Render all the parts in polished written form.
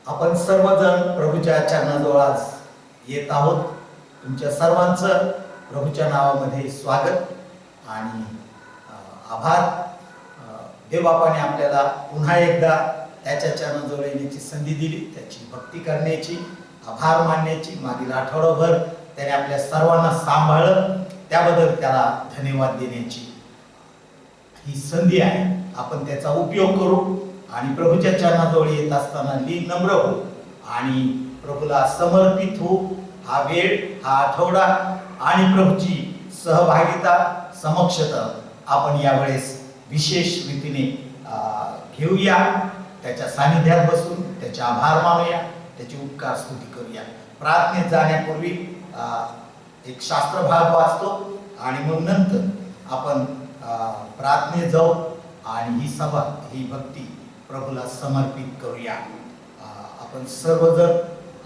आपण सर्वजण प्रभूच्या चरणाजवळ आज येत आहोत। तुमच्या सर्वांचं प्रभूच्या नावामध्ये स्वागत आणि आभार। देवबापाने आपल्याला पुन्हा एकदा त्याच्या चरणाजवळ येण्याची संधी दिली, त्याची भक्ती करण्याची, आभार मानण्याची। मागील आठवडाभर त्याने आपल्या सर्वांना सांभाळलं, त्याबद्दल त्याला धन्यवाद देण्याची ही संधी आहे। आपण त्याचा उपयोग करू आणि प्रभूच्या चरणाजवळ येत असताना नम्र हो आणि प्रभूला समर्पित हो। हा वेळ, हा आठवडा आणि प्रभूची सहभागिता, समक्षता आपण यावेळेस विशेष रीतीने घेऊया। त्याच्या सानिध्यात बसून त्याचे आभार मानूया, त्याची उपकार स्तुती करूया। प्रार्थनेत जाण्यापूर्वी एक शास्त्र भाग वाचतो आणि मग नंतर आपण प्रार्थनेत जाऊ आणि ही सभा, ही भक्ती प्रभूला समर्पित करूया। आपण सर्वजण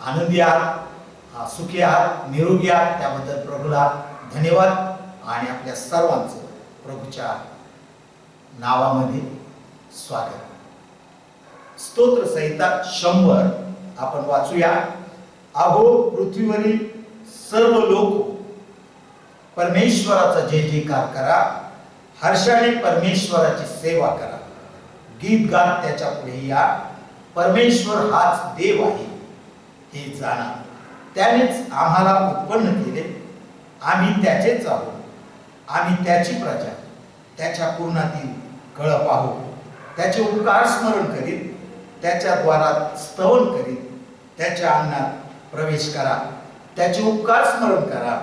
आनंदी आहात, सुखी आहात, निरोगी आहात, त्याबद्दल प्रभूला धन्यवाद आणि आपल्या सर्वांचं प्रभूच्या नावामध्ये स्वागत। स्तोत्र संहिता 100 आपण वाचूया। अहो पृथ्वीवरील सर्व लोक परमेश्वराचा जय जयकार करा, हर्षाने परमेश्वराची सेवा करा, गीत गात त्याच्या पुढे या। परमेश्वर हाच देव आहे हे जाणा, त्यानेच आम्हाला उत्पन्न केले, आम्ही त्याचेच आहोत, आम्ही त्याची प्रजा, त्याच्या पूर्णातील कळप आहोत। त्याचे उपकार स्मरण करीत, त्याच्या द्वारात स्तवन करीत, त्याच्या अंगणात प्रवेश करा। त्याचे उपकार स्मरण करा,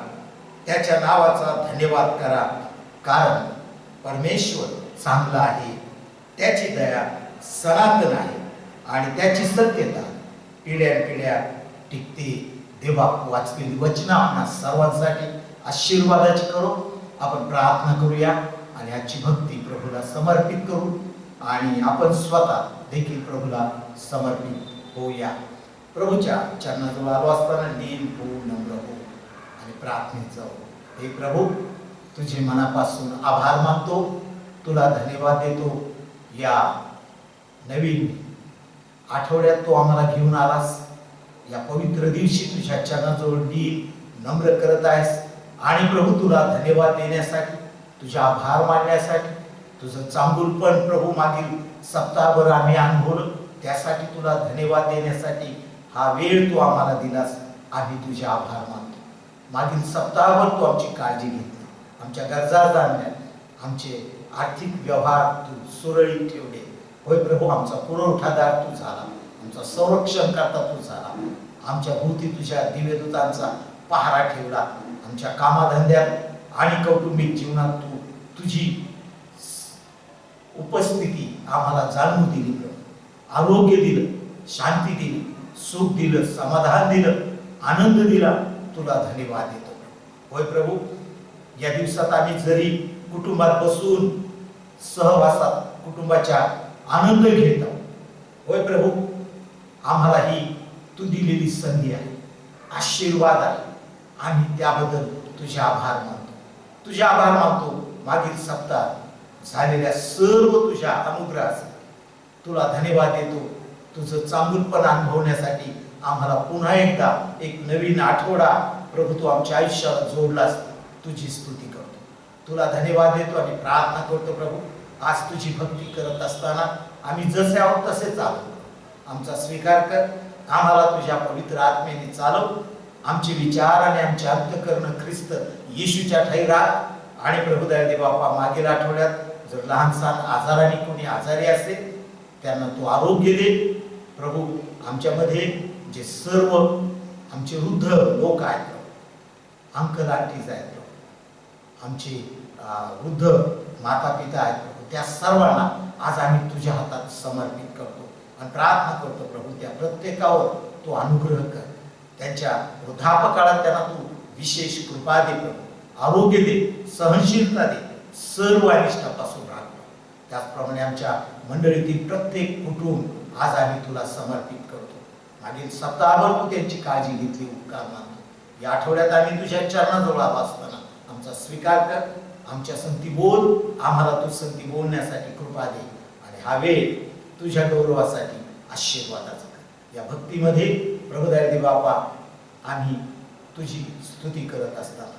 त्याच्या नावाचा धन्यवाद करा, कारण परमेश्वर चांगला आहे, त्याची दया सनातन आहे आणि त्याची सत्यता पिढ्यानपिढ्या टिकते। देवा वाचलेली वचनं आपणा सर्वांसाठी आशीर्वादाची करो। आपण प्रार्थना करूया आणि आजची भक्ती प्रभूला समर्पित करू आणि आपण स्वतः देखील प्रभूला समर्पित होऊया। प्रभूच्या चरणाजवळ आलो असताना लीन हो, नम्र हो आणि प्रार्थनेत जाऊ। हे प्रभू, तुझे मनापासून आभार मानतो, तुला धन्यवाद देतो। या नवीन आठवड्यात तू आम्हाला घेऊन आलास, या पवित्र दिवशी तुझ्या चरणाजवळ लीन नम्र करत आहेस आणि प्रभू तुला धन्यवाद देण्यासाठी, तुझा आभार मानण्यासाठी, तुझं चांगुलपण प्रभू मागील सप्ताहभर आम्ही अनुभवलं, त्यासाठी तुला धन्यवाद देण्यासाठी हा वेळ तू आम्हाला दिलास, आम्ही तुझे आभार मानतो। मागील सप्ताहभर तू आमची काळजी घेतली, आमच्या गरजा जाणल्या, आमचे आर्थिक व्यवहार तू सुरळीत ठेवले। होय प्रभू, आमचा पुरवठादार तू झाला, आमचा संरक्षण करता तू झाला, आमच्या भोवती तुझ्या दिव्यदूतांचा पहारा ठेवला। आमच्या कामाधंद्यात आणि कौटुंबिक जीवनात तू तुझी उपस्थिती आम्हाला जाणून दिली, आरोग्य दिलं, शांती दिली, सुख दिलं, समाधान दिलं, आनंद दिला। तुला धन्यवाद देतो। होय प्रभू, या दिवसात आम्ही जरी कुटुंबात बसून सहवासात कुटुंबाच्या आनंद घेत आहोत, होय प्रभू, आम्हाला ही तू दिलेली संधी आहे, आशीर्वाद आहे, आम्ही त्याबद्दल तुझे आभार मानतो। तुझे आभार मानतो मागील सप्ताह झालेल्या सर्व तुझ्या अनुग्रहासाठी तुला धन्यवाद देतो। तुझं चांगुलपण अनुभवण्यासाठी आम्हाला पुन्हा एकदा एक नवीन आठवडा प्रभू तू आमच्या आयुष्याला जोडलास, तुझी स्तुती करतो, तुला धन्यवाद देतो आणि प्रार्थना करतो। प्रभू, आज तुझी भक्ती करत असताना आम्ही जसे आहोत तसेच आहोत, आमचा स्वीकार कर, आम्हाला तुझ्या पवित्र आत्मेने चालव। आमचे विचार आणि आमचे अंतःकरण ख्रिस्त येशूच्या ठाई राहत आणि प्रभू दयाळू बाप्पा, मागील आठवड्यात जर लहान सहान आजाराने कोणी आजारी असेल त्यांना तू आरोग्य दे। प्रभू, आमच्यामध्ये जे सर्व आमचे वृद्ध लोक आहेत, अंकल आंटीज आहेत, आमचे वृद्ध माता पिता आहेत, त्या सर्वांना आज आम्ही तुझ्या हातात समर्पित करतो आणि प्रार्थना करतो। प्रभू, त्या प्रत्येकावर तू अनुग्रह कर, त्यांच्या वृद्धापकाळात त्यांना तू विशेष कृपा दे, प्रभू आरोग्य दे, सहनशीलता दे, सर्व अनिष्टापासून राख। त्याचप्रमाणे आमच्या मंडळीतील प्रत्येक कुटुंब आज आम्ही तुला समर्पित करतो। मागील सप्ताहभर तू त्यांची काळजी घेतली, उपकार मानतो। या आठवड्यात आम्ही तुझ्या चरणाजवळ आलो असताना आमचा स्वीकार कर, आमच्या संगती बोल, आम्हाला तू संगती बोलण्यासाठी कृपा दे आणि हा वेळ तुझ्या गौरवासाठी आशीर्वादाचा कर। या भक्तीमध्ये प्रभू दयाळू बापा आम्ही तुझी स्तुती करत असताना,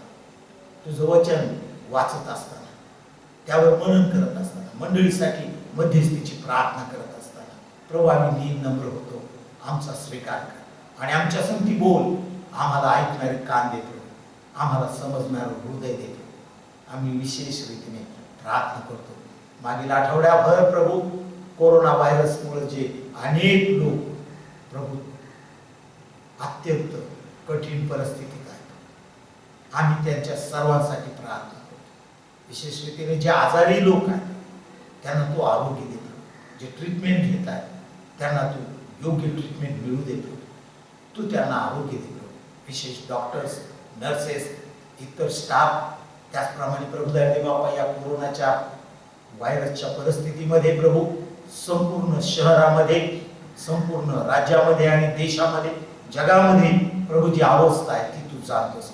तुझं वचन वाचत असताना, त्यावर मनन करत असताना, मंडळीसाठी मध्यस्थीची प्रार्थना करत असताना प्रभू आम्ही दीन नम्र होतो. आमचा स्वीकार कर आणि आमच्या संगती बोल. आम्हाला ऐकणारे कान देतो, आम्हाला समजणारं हृदय देतो. आम्ही विशेष रीतीने प्रार्थना करतो. मागील आठवड्याभर प्रभू कोरोना व्हायरसमुळे जे अनेक लोक प्रभू अत्यंत कठीण परिस्थितीत आहेत, आम्ही त्यांच्या सर्वांसाठी प्रार्थना करतो. विशेष रीतीने जे आजारी लोक आहेत त्यांना तू आरोग्य देतो. जे ट्रीटमेंट घेत आहेत त्यांना तू योग्य ट्रीटमेंट मिळू देतो. तू त्यांना आरोग्य देतो. विशेष डॉक्टर्स, नर्सेस, इतर स्टाफ, त्याचप्रमाणे प्रभू दयाळू बापा या कोरोनाच्या व्हायरसच्या परिस्थितीमध्ये प्रभू संपूर्ण शहरामध्ये, संपूर्ण राज्यामध्ये आणि देशामध्ये, जगामध्ये प्रभू जी अवस्था आहे ती तू जाणतोस.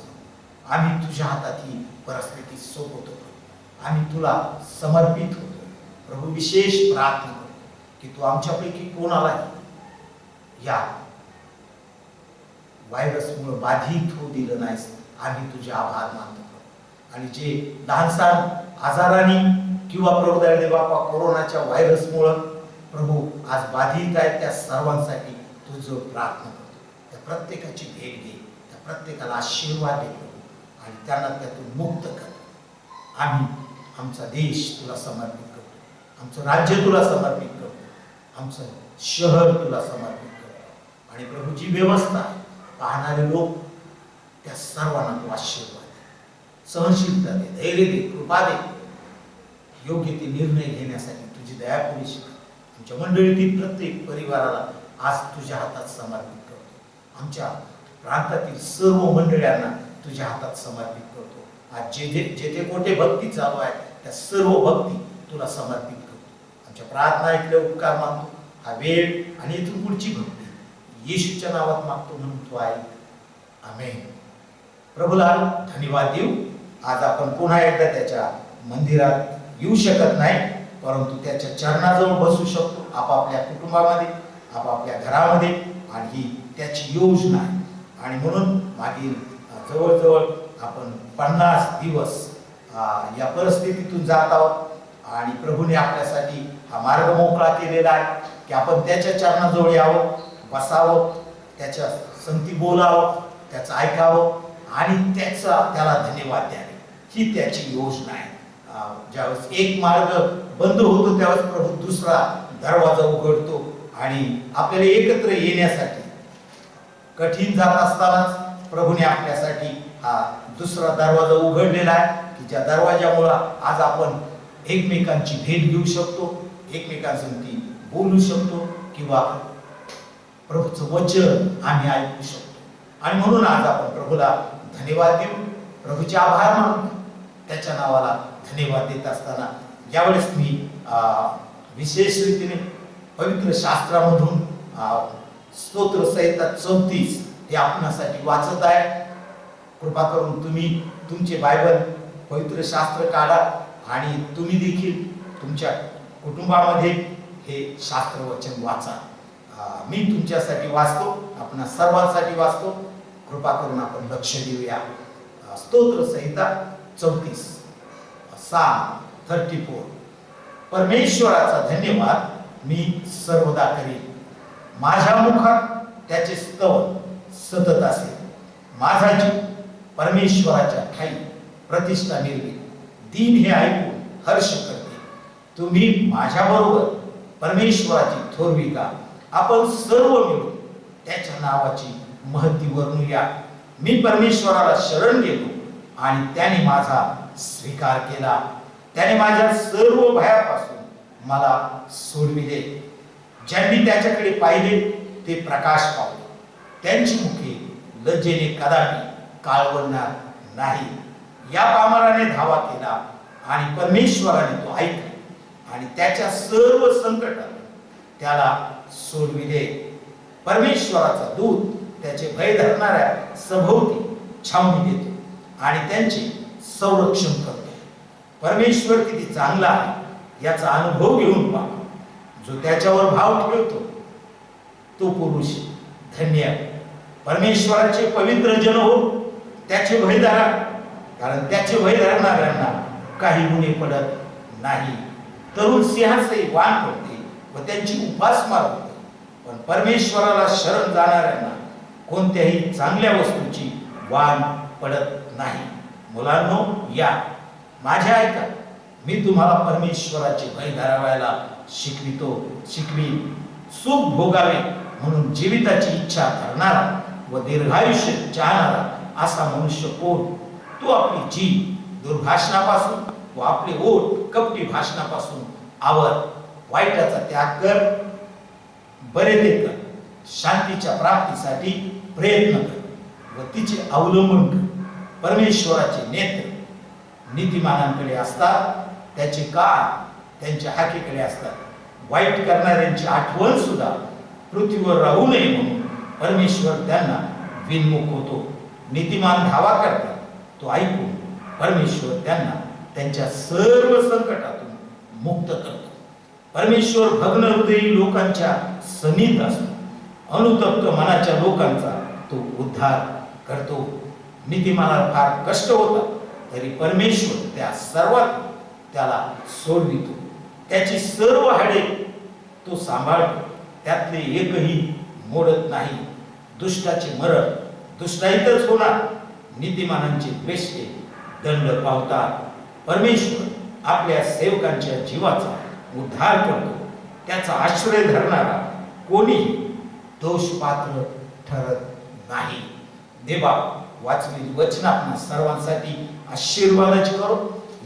आम्ही तुझ्या हातात ही परिस्थिती सोपवतो. आम्ही तुला समर्पित होतो. प्रभू विशेष प्रार्थना करतो की तू आमच्यापैकी कोणालाही या व्हायरसमुळे बाधित होऊ दिलं नाहीस. आम्ही तुझे आभार मानतो. आणि जे लहानसहान आजाराने किंवा प्रभू दयाळू बापा कोरोनाच्या व्हायरसमुळं प्रभू आज बाधित आहेत त्या सर्वांसाठी तुझं प्रार्थना करतो. त्या प्रत्येकाची भेट घे, त्या प्रत्येकाला आशीर्वाद दे आणि त्यांना त्यातून मुक्त कर. आम्ही आमचा देश तुला समर्पित करतो, आमचं राज्य तुला समर्पित करतो, आमचं शहर तुला समर्पित करतो. आणि प्रभू जी व्यवस्था आहे, पाहणारे लोक त्या सर्वांना तू आशीर्वाद दे, सहनशीलता दे, धैर्य दे, कृपा दे. योग्य ते निर्णय घेण्यासाठी तुझी दया पुरेशी कर. आमच्या मंडळीतील प्रत्येक परिवाराला आज तुझ्या हातात समर्पित करतो. आमच्या प्रांतातील सर्व मंडळ्यांना तुझ्या हातात समर्पित करतो. आज जेथे कोठे भक्ती चालू आहे त्या सर्व भक्ती तुला समर्पित करतो. आमच्या प्रार्थना ऐकले उपकार मानतो. हा वेळ आणि इथून पुढची भक्ती येशूच्या नावात मागतो म्हणून तू ऐक. आमेन. प्रभूला धन्यवाद देऊ. आज आपण पुन्हा एकदा त्याच्या मंदिरात येऊ शकत नाही, परंतु त्याच्या चरणाजवळ बसू शकतो आपापल्या कुटुंबामध्ये, आपापल्या घरामध्ये. आणि ही त्याची योजना आहे. आणि म्हणून मागील जवळजवळ आपण 50 दिवस या परिस्थितीतून जात आहोत आणि प्रभूने आपल्यासाठी हा मार्ग मोकळा केलेला आहे की आपण त्याच्या चरणाजवळ यावं, बसावं, त्याच्या संगती बोलावं, त्याचं ऐकावं आणि त्याला धन्यवाद द्यावे. ही त्याची योजना आहे. ज्यावेळेस एक मार्ग बंद होतो त्यावेळेस प्रभू दुसरा दरवाजा उघडतो आणि आपल्याला एकत्र येण्यासाठी कठीण जात असतानाच प्रभूने आपल्यासाठी हा दुसरा दरवाजा उघडलेला आहे की ज्या दरवाजामुळं आज आपण एकमेकांची भेट घेऊ शकतो, एकमेकांसंगती बोलू शकतो किंवा प्रभूचं वचन आम्ही ऐकू शकतो. आणि म्हणून आज आपण प्रभूला धन्यवाद देऊ, प्रभूचे आभार मानू. त्याच्या नावाला धन्यवाद देत असताना यावेळेस मी विशेष रीतीने पवित्र शास्त्रामधून स्तोत्र संहिता 34 हे आपणासाठी वाचत आहे. कृपा करून तुम्ही तुमचे बायबल पवित्र शास्त्र काढा आणि तुम्ही देखील तुमच्या कुटुंबामध्ये हे शास्त्र वचन वाचा. मी तुमच्यासाठी वाचतो, आपणा सर्वांसाठी वाचतो. कृपा करून आपण लक्ष देऊया. स्तोत्र संहिता 34 Psalm 34. परमेश्वराचा धन्यवाद मी सर्वदा करीन. माझ्या मुखात त्याचे स्तवन सतत असेल. माझा जीव परमेश्वराच्या ठाई प्रतिष्ठा मिळवेल. दीन हे ऐकून हर्ष करते. तुम्ही माझ्या बरोबर परमेश्वराची थोरवी का. आपण सर्व मिळून त्याच्या नावाची महती वर्णूया. मी परमेश्वराला शरण गेलो आणि त्याने माझा स्वीकार केला. त्याने माझ्या सर्व भयापासून मला सोडविले. ज्यांनी त्याच्याकडे पाहिले ते प्रकाश पावले. त्यांची मुखे लज्जेने कदापि काळवणार नाही. या पामराने धावा केला आणि परमेश्वराने तो ऐकला आणि त्याच्या सर्व संकटात त्याला सोडविले. परमेश्वराचा दूत त्याचे भय धरणाऱ्या सभोवती छावणी देतो आणि त्यांचे संरक्षण करतो. परमेश्वर किती चांगला आहे याचा अनुभव घेऊन पहा. जो त्याच्यावर भाव ठेवतो तो पुरुष धन्य परमेश्वराचे पवित्र जन हो, त्याचे भय धरा, कारण त्याचे भय धरणाऱ्यांना काही गुन्हे पडत नाही. तरुण सिंहासही वान पडते व त्यांची उपासमार होते, पण परमेश्वराला शरण जाणाऱ्यांना कोणत्याही चांगल्या वस्तूची वान पडत नाही. मुलांनो, या माझ्या ऐका, मी तुम्हाला परमेश्वराचे भय धरावायला शिकवी. सुख भोगावे म्हणून जीविताची इच्छा करणारा व दीर्घायुष्य चाहणारा असा मनुष्य कोण? तो आपली जीभ दुर्भाषणापासून व आपले ओठ कपटी भाषणापासून आवर. वाईटाचा त्याग कर, बरे ते कर, शांतीच्या प्राप्तीसाठी प्रयत्न कर व तिचे अवलंबन कर. परमेश्वराचे नेत्र नीतिमानांकडे असतात, त्याचे कान त्यांच्या हाकेकडे असतात. वाईट करणाऱ्यांची आठवण सुद्धा पृथ्वीवर राहू नये म्हणून परमेश्वर त्यांना विनमुख होतो. नीतिमान धावा करतात, तो ऐकून परमेश्वर त्यांना त्यांच्या सर्व संकटातून मुक्त करतो. परमेश्वर भग्न हृदयी लोकांच्या समीप असतो, अनुतप्त मनाच्या लोकांचा तो उद्धार करतो. नीतिमानाला फार कष्ट होतात, तरी परमेश्वर त्या सर्वात त्याला सोडवितो. त्याची सर्व हाडे तो सांभाळतो, त्यातले एकही मोडत नाही. दुष्टाचे मरण दुष्टाईतच होणार, नीतिमानांचे द्वेषे दंड पावतात. परमेश्वर आपल्या सेवकांच्या जीवाचा उद्धार करतो. त्याचा आश्रय धरणारा कोणीही दोषपात्र ठरत नाही. देवा, वाचलेली वचन आपण सर्वांसाठी आशीर्वादाची करो.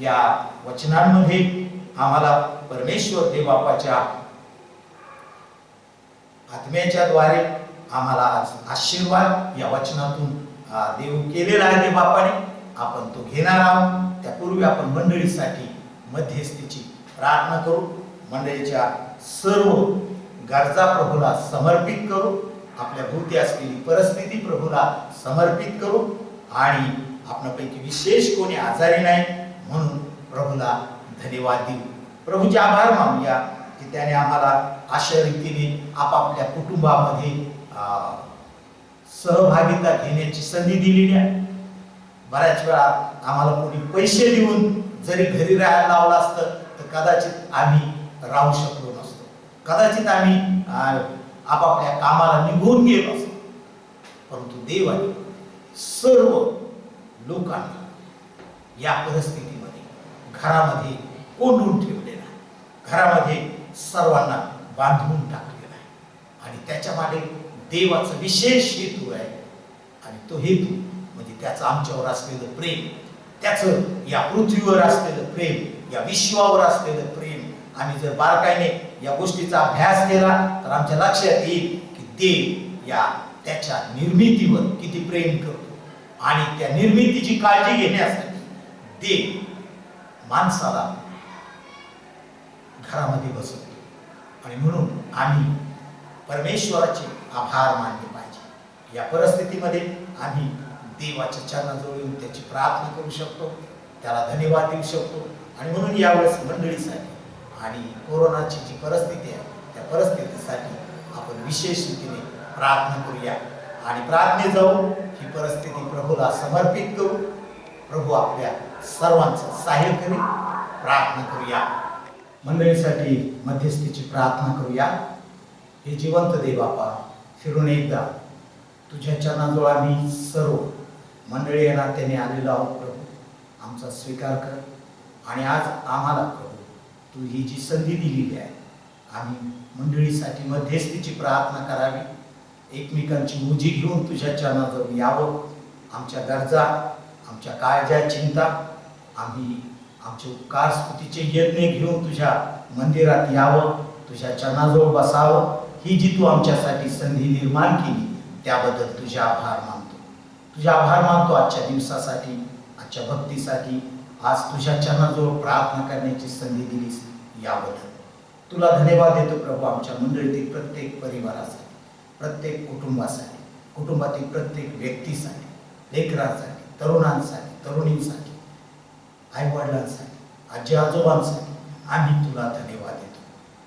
या वचनांमध्ये आम्हाला परमेश्वर देवबापाच्या आत्म्याच्या द्वारे आम्हाला आशीर्वाद या वचनातून देव केलेला आहे देवबापाने. आपण तो घेणार आहोत. त्यापूर्वी आपण मंडळीसाठी मध्यस्थीची प्रार्थना करू. मंडळीच्या सर्व गरजा प्रभूला समर्पित करू. आपल्या भोवती असलेली परिस्थिती प्रभूला समर्पित करू आणि आपल्यापैकी विशेष कोणी आजारी नाही म्हणून प्रभूला धन्यवाद देऊ. प्रभूचे आभार मानूया की त्याने आम्हाला अशा रीतीने आपापल्या कुटुंबामध्ये सहभागिता घेण्याची संधी दिलेली आहे. बऱ्याच वेळा आम्हाला कोणी पैसे देऊन जरी घरी राहायला लावलं असतं तर कदाचित आम्ही राहू शकलो नसतो, कदाचित आम्ही आपापल्या कामाला निघून गेलो असतो. परंतु देवाने सर्व लोकांना या परिस्थितीमध्ये घरामध्ये कोंडून ठेवलेला आहे, घरामध्ये सर्वांना बांधून टाकलेला आहे आणि त्याच्या मागे देवाचा विशेष हेतू आहे. आणि तो हेतू म्हणजे त्याचं आमच्यावर असलेलं प्रेम, त्याचं या पृथ्वीवर असलेलं प्रेम, या विश्वावर असलेलं प्रेम. आम्ही जर बारकाईने या गोष्टीचा अभ्यास केला तर आमच्या लक्षात येईल की देव या त्याच्या निर्मितीवर किती प्रेम करतो आणि त्या निर्मितीची काळजी घेण्यासाठी देव माणसाला घरामध्ये बसवतो. आणि म्हणून आम्ही परमेश्वराचे आभार मानले पाहिजे. या परिस्थितीमध्ये आम्ही देवाच्या चरणाजवळ येऊन त्याची प्रार्थना करू शकतो, त्याला धन्यवाद देऊ शकतो. आणि म्हणून यावेळेस मंडळीसाठी आणि कोरोनाची जी परिस्थिती आहे त्या परिस्थितीसाठी आपण विशेष रीतीने प्रार्थना करूया आणि प्रार्थने जाऊन ही परिस्थिती प्रभूला समर्पित करू. प्रभू आपल्या सर्वांचं सहाय्य करेल. प्रार्थना करूया. मंडळीसाठी मध्यस्थीची प्रार्थना करूया. हे जिवंत देवबापा, फिरून एकदा तुझ्या चरणाजवळ आम्ही सर्व मंडळी या नात्याने आलेलो आहोत. प्रभू आमचा स्वीकार कर आणि आज आम्हाला प्रभू तू ही जी संधी दिलेली आहे आम्ही मंडळीसाठी मध्यस्थीची प्रार्थना करावी, एकमेकांची मुजी घेऊन तुझ्या चरणाजवळ यावं. आमच्या गरजा, आमच्या काळज्या, चिंता आम्ही आमचे उपकार स्तुतीचे यज्ञ घेऊन तुझ्या मंदिरात यावं, तुझ्या चरणाजवळ बसावं. ही जी तू आमच्यासाठी संधी निर्माण केली त्याबद्दल तुझे आभार मानतो. तुझे आभार मानतो आजच्या दिवसासाठी, आजच्या भक्तीसाठी. आज तुझ्या चरणाजवळ प्रार्थना करण्याची संधी दिलीस याबद्दल तुला धन्यवाद देतो प्रभू. आमच्या मंडळीतील प्रत्येक परिवारासाठी, प्रत्येक कुटुंबासाठी, कुटुंबातील प्रत्येक व्यक्तीसाठी, लेकरांसाठी, तरुणांसाठी, तरुणींसाठी, आईवडिलांसाठी, आजी आजोबांसाठी आम्ही तुला धन्यवाद देतो.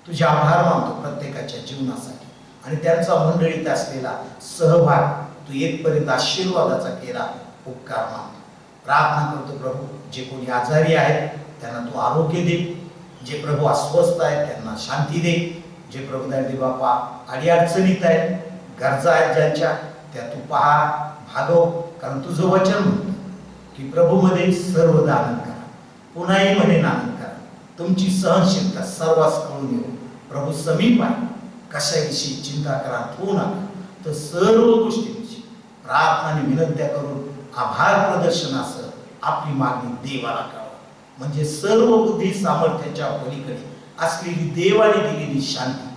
तुझे आभार मानतो प्रत्येकाच्या जीवनासाठी. आणि त्यांचा मंडळीत असलेला सहभाग तू येतपर्यंत आशीर्वादाचा केला, उपकार मानतो. प्रार्थना करतो प्रभू, जे कोणी आजारी आहेत त्यांना तू आरोग्य दे, जे प्रभू अस्वस्थ आहेत त्यांना शांती दे, जे प्रभू दे बापा अडीअडचणीत आहेत, गरजा आहेत ज्यांच्या, त्या तू पहा, भागव. कारण तुझं वचन म्हणतं की प्रभूमध्ये सर्व दान करा, पुन्हाही म्हणे आनंद करा, तुमची सहनशीलता सर्वांस कळून येऊ. प्रभू समीप आहे, कशाविषयी चिंता करा होऊ नका, तर सर्व गोष्टींची प्रार्थना आणि विनंत्या करून आभार प्रदर्शनासह आपली मागणी देवाला कळवा. म्हणजे सर्व बुद्धी सामर्थ्याच्या पलीकडे असलेली देवाने दिलेली शांती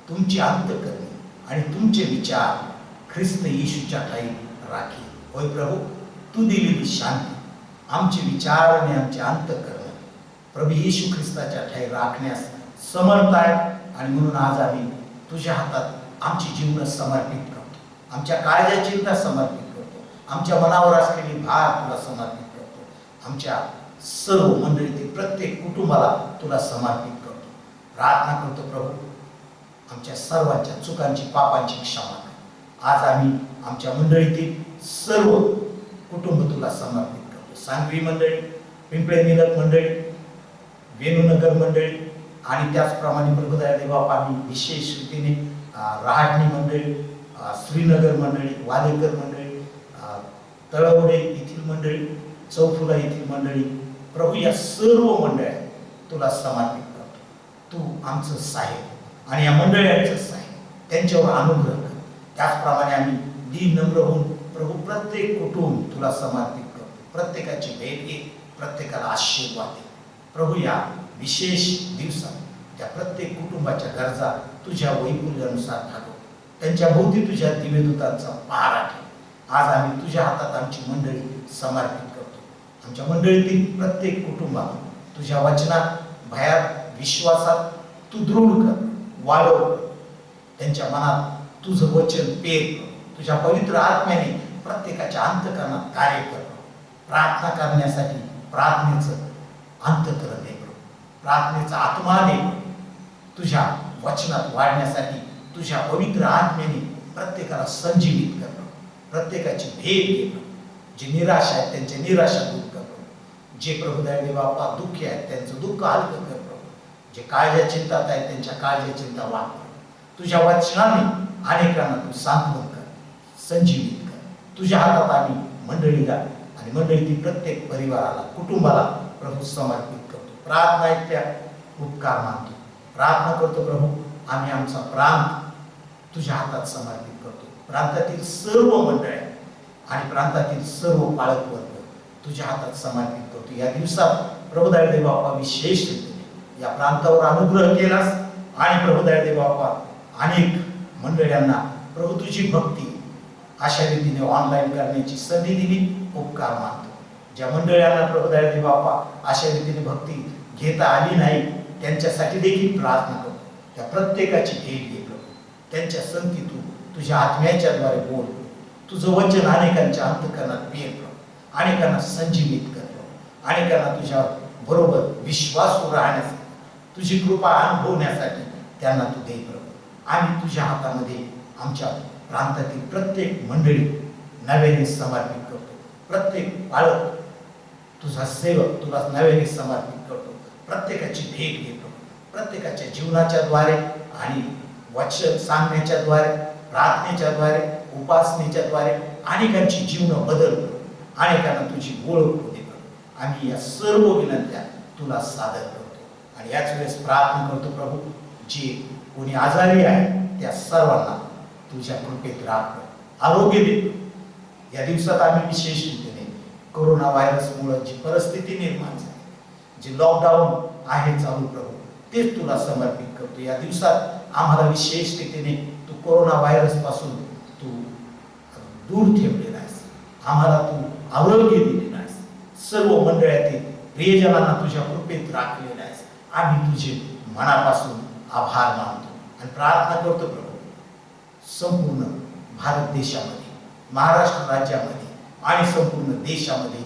तुमची अंतःकरणी आणि तुमचे विचार ख्रिस्त येशूच्या ठाई राखी. होय प्रभू, तू दिलेली शांती आमचे विचार आणि आमचे अंतःकरण प्रभू येशू ख्रिस्ताच्या ठाई राखण्यास समर्थ आहे. आणि म्हणून आज आम्ही तुझ्या हातात आमची जीवन समर्पित करतो, आमच्या काळज्या चिंता समर्पित करतो, आमच्या मनावर असलेली भार तुला समर्पित करतो, आमच्या सर्व मंडळीतील प्रत्येक कुटुंबाला तुला समर्पित करतो. प्रार्थना करतो प्रभू, आमच्या सर्वांच्या चुकांची पापांची क्षमा कर. आज आम्ही आमच्या मंडळीतील सर्व कुटुंब तुला समर्पित करतो. सांगवी मंडळी, पिंपळे निलक मंडळी, वेणूनगर मंडळी आणि त्याचप्रमाणे प्रभुदयाळे बापा आम्ही विशेष रीतीने रहाटणी मंडळी, श्रीनगर मंडळी, वालेकर मंडळी, तळवडे येथील मंडळी, चौफुला येथील मंडळी, प्रभू या सर्व मंडळ्या तुला समर्पित करतो. तू आमचं साहेब आणि या मंडळांचं साहेब, त्यांच्यावर अनुग्रह कर. त्याचप्रमाणे आम्ही दीन नम्र होऊन प्रभू प्रत्येक कुटुंब तुला समर्पित करतो. प्रत्येकाची भेट घे, प्रत्येकाला आशीर्वाद दे. प्रभू या विशेष दिवसात त्या प्रत्येक कुटुंबाच्या गरजा तुझ्या वैपुल्यानुसार भागव. त्यांच्या भोवती तुझ्या दिव्यदूतांचा पहारा ठेव. आज आम्ही तुझ्या हातात आमची मंडळी समर्पित करतो. आमच्या मंडळीतील प्रत्येक कुटुंबाला तुझ्या वचनात, भयात, विश्वासात तू दृढ कर, वाढव. त्यांच्या मनात तुझं वचन पेर. तुझ्या पवित्र आत्म्याने प्रत्येकाच्या अंतःकरणात कार्य कर. प्रार्थना करण्यासाठी प्रार्थनेचं अंतःकरण दे, प्रार्थनेचा आत्मा दे. तुझ्या वचनात वाढण्यासाठी तुझ्या पवित्र आत्म्याने प्रत्येकाला संजीवित कर. प्रत्येकाची भेट घे. जे निराश आहेत त्यांची निराशा दूर कर. जे प्रभुदयाळे बापा दुःखी आहेत त्यांचं दुःख हलकं कर. जे काळज्या चिंतात आहेत त्यांच्या काळज्या चिंता वाढ. तुझ्या वचनाने अनेकांना तू सांत्वन कर, संजीवित कर. तुझ्या हातात आम्ही मंडळीला आणि मंडळीतील प्रत्येक परिवाराला, कुटुंबाला प्रभू समर्पित करतो. प्रार्थना ऐकत्या उपकार मानतो. प्रार्थना करतो प्रभू, आम्ही आमचा प्रांत तुझ्या हातात समर्पित करतो. प्रांतातील सर्व मंडळ्या आणि प्रांतातील सर्व पालक वर्ग तुझ्या हातात समर्पित करतो. या दिवसात प्रभुदयाळे बाप्पा विशेष रीतीने या प्रांतावर अनुग्रह केलास आणि प्रभुदयाळे बाप्पा अनेक मंडळ्यांना प्रभू तुझी भक्ती अशा रीतीने ऑनलाईन करण्याची संधी दिली, उपकार मानतो. ज्या मंडळांना प्रभुदयाळे बाप्पा अशा रीतीने भक्ती घेता आली नाही त्यांच्यासाठी देखील प्रार्थना करतो. त्या प्रत्येकाची भेट घे प्रभू. त्यांच्या संगती तू तुझ्या आत्म्याच्या द्वारे बोल. तुझं वचन अनेकांच्या अंतःकरणात पेर प्रभू. अनेकांना संजीवित कर प्रभू. अनेकांना तुझ्या बरोबर विश्वासू राहण्यासाठी, तुझी कृपा अनुभवण्यासाठी त्यांना तू दे प्रभू. आम्ही तुझ्या हातामध्ये आमच्या प्रांतातील प्रत्येक मंडळी नव्याने समर्पित करतो. प्रत्येक बाळक तुझा सेवक तुला नव्याने समर्पित करतो. प्रत्येकाची भेट घेतो. प्रत्येकाच्या जीवनाच्या द्वारे आणि वचन सांगण्याच्या द्वारे, प्रार्थनेच्या द्वारे, उपासनेच्या द्वारे अनेकांची जीवन बदलतो. अनेकांना तुझी ओळख होते. आम्ही या सर्व विनंत्या तुला सादर करतो आणि याच वेळेस प्रार्थना करतो प्रभू, जे कोणी आजारी आहे त्या सर्वांना तुझ्या कृपेत राख, आरोग्य देतो. या दिवसात आम्ही विशेष रीतीने कोरोना व्हायरसमुळे जी परिस्थिती निर्माण झाली, जे लॉकडाऊन आहे चालू प्रभू, तेच तुला समर्पित करतो. या दिवसात आम्हाला विशेष रीतीने तू कोरोना व्हायरस पासून तू दूर ठेवलेला आहेस. आम्हाला तू आरोग्य दिलेलं आहेस. सर्व मंडळातील प्रियजनांना तुझ्या कृपेत राखलेलं आहेस. आम्ही तुझे मनापासून आभार मानतो आणि प्रार्थना करतो प्रभू, संपूर्ण भारत देशामध्ये, महाराष्ट्र राज्यामध्ये आणि संपूर्ण देशामध्ये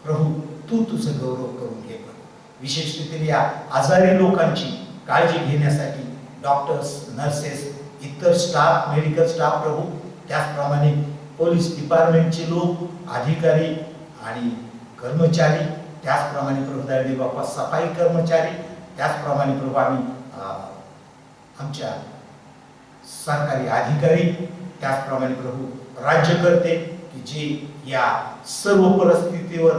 प्रभू तू तुझं गौरव करून घे प्रभू. विशेष रीतीने या आजारी लोकांची काळजी घेण्यासाठी डॉक्टर्स, नर्सेस इतर स्टाफ, मेडिकल स्टाफ प्रभू, त्याचप्रमाणे पोलीस डिपार्टमेंटचे लोक, अधिकारी आणि कर्मचारी, त्याचप्रमाणे प्रभू दयाळू बाप्पा सफाई कर्मचारी, त्याचप्रमाणे प्रभू आम्ही आमच्या सरकारी अधिकारी, त्याचप्रमाणे प्रभू राज्यकर्ते की जे या सर्व परिस्थितीवर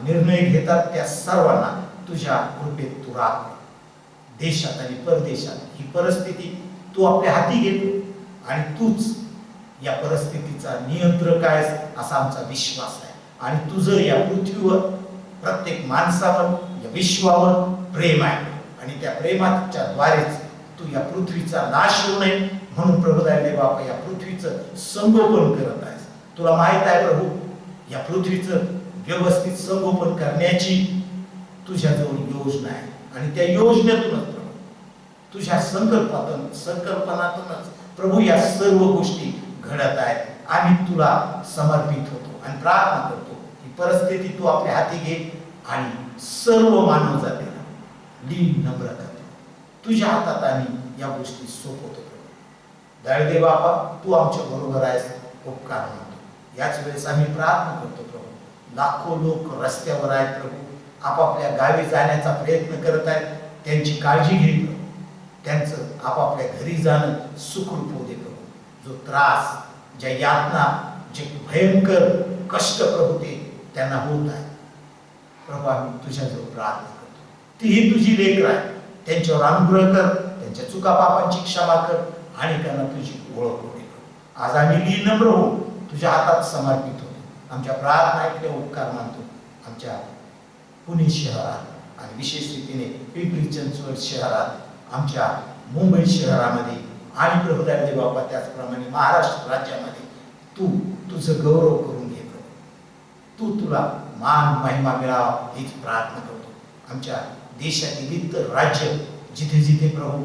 निर्णय घेतात, त्या सर्वांना तुझ्या कृपेत तू राख. देशात आणि परदेशात ही परिस्थिती तू आपल्या हाती घेतो आणि तूच या परिस्थितीचा नियंत्रक आहेस असा आमचा विश्वास आहे. आणि तुझं या पृथ्वीवर प्रत्येक माणसावर, या विश्वावर प्रेम आहे आणि त्या प्रेमाच्या द्वारेच तू या पृथ्वीचा नाश होऊ नये म्हणून प्रभू दयाळू बापा या पृथ्वीचं संगोपन करत आहेस. तुला माहित आहे प्रभू, या पृथ्वीचं व्यवस्थित संगोपन करण्याची तुझ्याजवळ योजना आहे आणि त्या योजनेतूनच प्रभू, तुझ्या संकल्पनातूनच प्रभू या सर्व गोष्टी घडत आहेत. आम्ही तुला समर्पित होतो आणि प्रार्थना करतो ही परिस्थिती तू आपल्या हाती घे आणि सर्व मानव जातीला लीन नम्र करतो. तुझ्या हातात आम्ही या गोष्टी सोपवतो. दयाळू बापा, तू आमच्या बरोबर आहेस, उपकार मानतो. याच वेळेस आम्ही प्रार्थना करतो प्रभू, लाखो लोक रस्त्यावर आहेत प्रभू, आपापल्या गावी जाण्याचा प्रयत्न करत आहेत. त्यांची काळजी घे प्रभू, त्यांचं आपापल्या घरी जाणं सुखरूप होऊ दे प्रभू. जो त्रास, ज्या यातना, जे भयंकर कष्ट प्रभू ते त्यांना होत आहे प्रभू, आम्ही तुझ्याजवळ प्रार्थना करतो. तीही तुझी लेकरं आहे, त्यांच्यावर अनुग्रह कर, त्यांच्या चुका पापांची क्षमा कर आणि त्यांना तुझी ओळख होऊ दे. आज आम्ही लीन नम्र होऊ तुझ्या हातात समर्पित होतो. आमच्या प्रार्थना ऐकले उपकार मानतो. आमच्या पुणे शहरात आणि विशेष रीतीने पिंपरी चिंचवड शहरात, आमच्या मुंबई शहरामध्ये आणि प्रभू दयाळू बाप्पा त्याचप्रमाणे महाराष्ट्र राज्यामध्ये तू तुझं गौरव करून घे प्रभू. तुला मान महिमा मिळावा हीच प्रार्थना करतो. आमच्या देशातील इतर राज्य जिथे जिथे प्रभू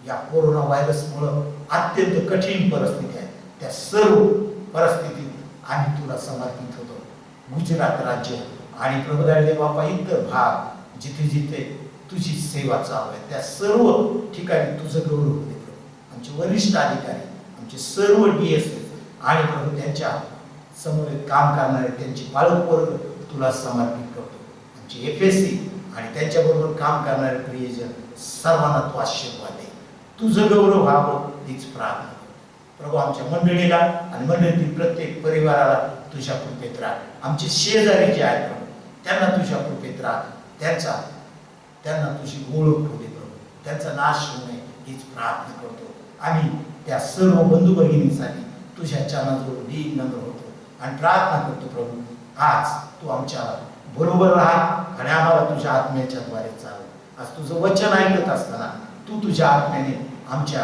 या कोरोना व्हायरसमुळं अत्यंत कठीण परिस्थिती आहे, त्या सर्व परिस्थितीत आम्ही तुला समर्पित होतो. गुजरात राज्य आणि प्रभू दयाळू बाप्पा इतर भाग जिथे जिथे तुझी सेवा चालू आहे, त्या सर्व ठिकाणी तुझं गौरव होते प्रभू. आमचे वरिष्ठ अधिकारी, आमचे सर्व DSS आणि प्रभू त्यांच्या समोर काम करणारे त्यांची पालक वर्ग तुला समर्पित करतो. आमचे FSC आणि त्यांच्याबरोबर काम करणारे प्रियजन सर्वांना तू आशीर्वाद दे. तुझं गौरव व्हावं हीच प्रार्थना प्रभू. आमच्या मंडळीला आणि मंडळीतील प्रत्येक परिवाराला तुझ्या कृपेत राख. आमचे शेजारी जे आहेत प्रभू त्यांना तुझ्या कृपेत राख. त्यांना तुझी ओळख होऊ दे प्रभू. त्यांचा नाश होऊ नये हीच प्रार्थना करतो. आम्ही त्या सर्व बंधू भगिनींसाठी तुझ्या चरणाजवळ लीन नम्र होतो आणि प्रार्थना करतो प्रभू, आज तू आमच्या बरोबर राहा आणि आम्हाला तुझ्या आत्म्याच्या द्वारे चालव. आज तुझं वचन ऐकत असताना तू तुझ्या आत्म्याने आमच्या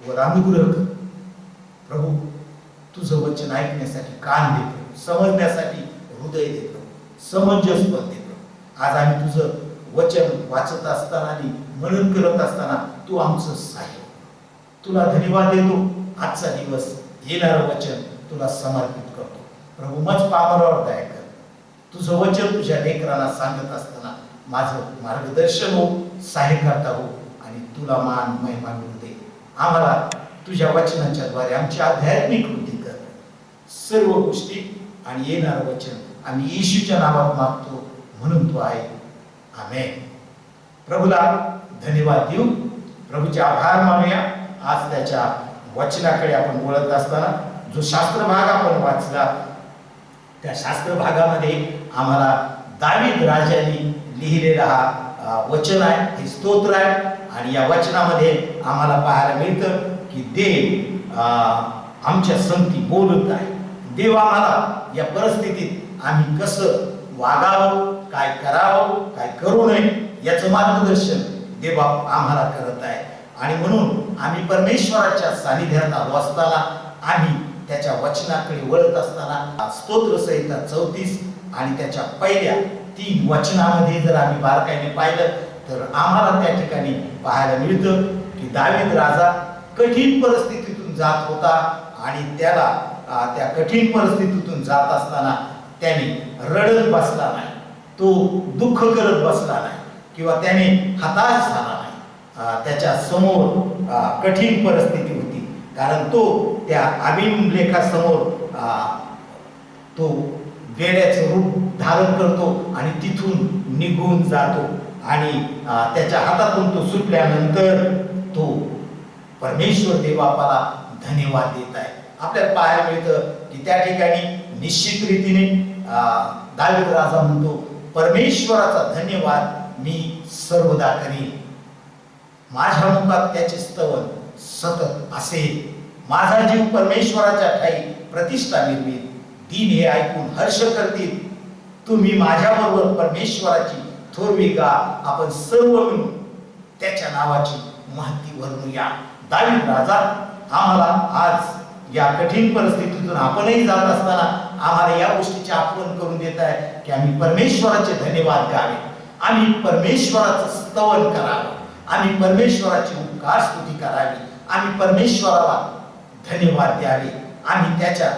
वर अनुग्रह कर प्रभू. तुझं वचन ऐकण्यासाठी कान दे प्रभू, समजण्यासाठी हृदय दे प्रभू, समंजस पण दे प्रभू. आज आम्ही तुझं वचन वाचत असताना आणि मनन करत असताना तू आमचं सहाय्य. तुला धन्यवाद देतो. आजचा दिवस, येणारं वचन तुला समर्पित करतो प्रभू. मज पामरावर दया कर. तुझं वचन तुझ्या लेकरांना सांगत असताना माझं मार्गदर्शन हो, सहाय्यकर्ता हो आणि तुला मान महिमा मिळू दे. आम्हाला तुझ्या वचनाच्या द्वारे आमची आध्यात्मिक वृद्धी कर. सर्व गोष्टी आणि येणारं वचन आम्ही येशूच्या नावात मागतो म्हणून तू आहे. आमेन. प्रभूला धन्यवाद देऊ, प्रभूचे आभार मानूया. आज त्याच्या वचनाकडे आपण बोलत असताना जो शास्त्र भाग आपण वाचला, त्या शास्त्र भागामध्ये आम्हाला दावीद राजाने लिहिलेला हा वचन आहे, हे स्तोत्र आहे. आणि या वचनामध्ये आम्हाला पाहायला मिळतं की देव आमच्या संगती बोलत आहे. देव आम्हाला या परिस्थितीत आम्ही कसं वागावं, काय करावं, काय करू नये याचं मार्गदर्शन देव आम्हाला करत आहे. आणि म्हणून आम्ही परमेश्वराच्या सानिध्यात आलो असताना, आम्ही त्याच्या वचनाकडे वळत असताना स्तोत्र संहिता 34 आणि त्याच्या पहिल्या 3 वचनामध्ये जर आम्ही बारकाईने पाहिलं तर आम्हाला त्या ठिकाणी पाहायला मिळतं की दावीद राजा कठीण परिस्थितीतून जात होता आणि त्याला त्या कठीण परिस्थितीतून जात असताना त्याने रडत बसला नाही, तो दुःख करत बसला नाही किंवा त्याने हताश झाला नाही. त्याच्या समोर कठीण परिस्थिती होती, कारण तो त्या अभिमलेखासमोर तो वेड्याचं रूप धारण करतो आणि तिथून निघून जातो आणि त्याच्या हातातून तो सुटल्यानंतर तो परमेश्वर देवाला धन्यवाद देत आहे. आपल्याला पाहायला मिळतं की त्या ठिकाणी निश्चित रीतीने दावीद राजा म्हणतो, परमेश्वराचा धन्यवाद मी सर्वदा करीन, माझ्या मुखात त्याचे स्तवन सतत असेल. माझा जीव परमेश्वराच्या ठाई प्रतिष्ठा मिळवी, दीन हे ऐकून हर्ष करतील. तुम्ही माझ्याबरोबर परमेश्वराची थोरवी गा, आपण सर्व मिळून त्याच्या नावाची महती वर्णूया. दावीद राजा आम्हाला आज या कठीण परिस्थितीतून आपणही जात असताना आम्हाला या गोष्टीची आठवण करून देत आहे की आम्ही परमेश्वराचे धन्यवाद गावे, आम्ही परमेश्वराचं स्तवन करावं, आम्ही परमेश्वराची उपकार स्तुती करावी, आम्ही परमेश्वराला धन्यवाद द्यावे, आम्ही त्याच्या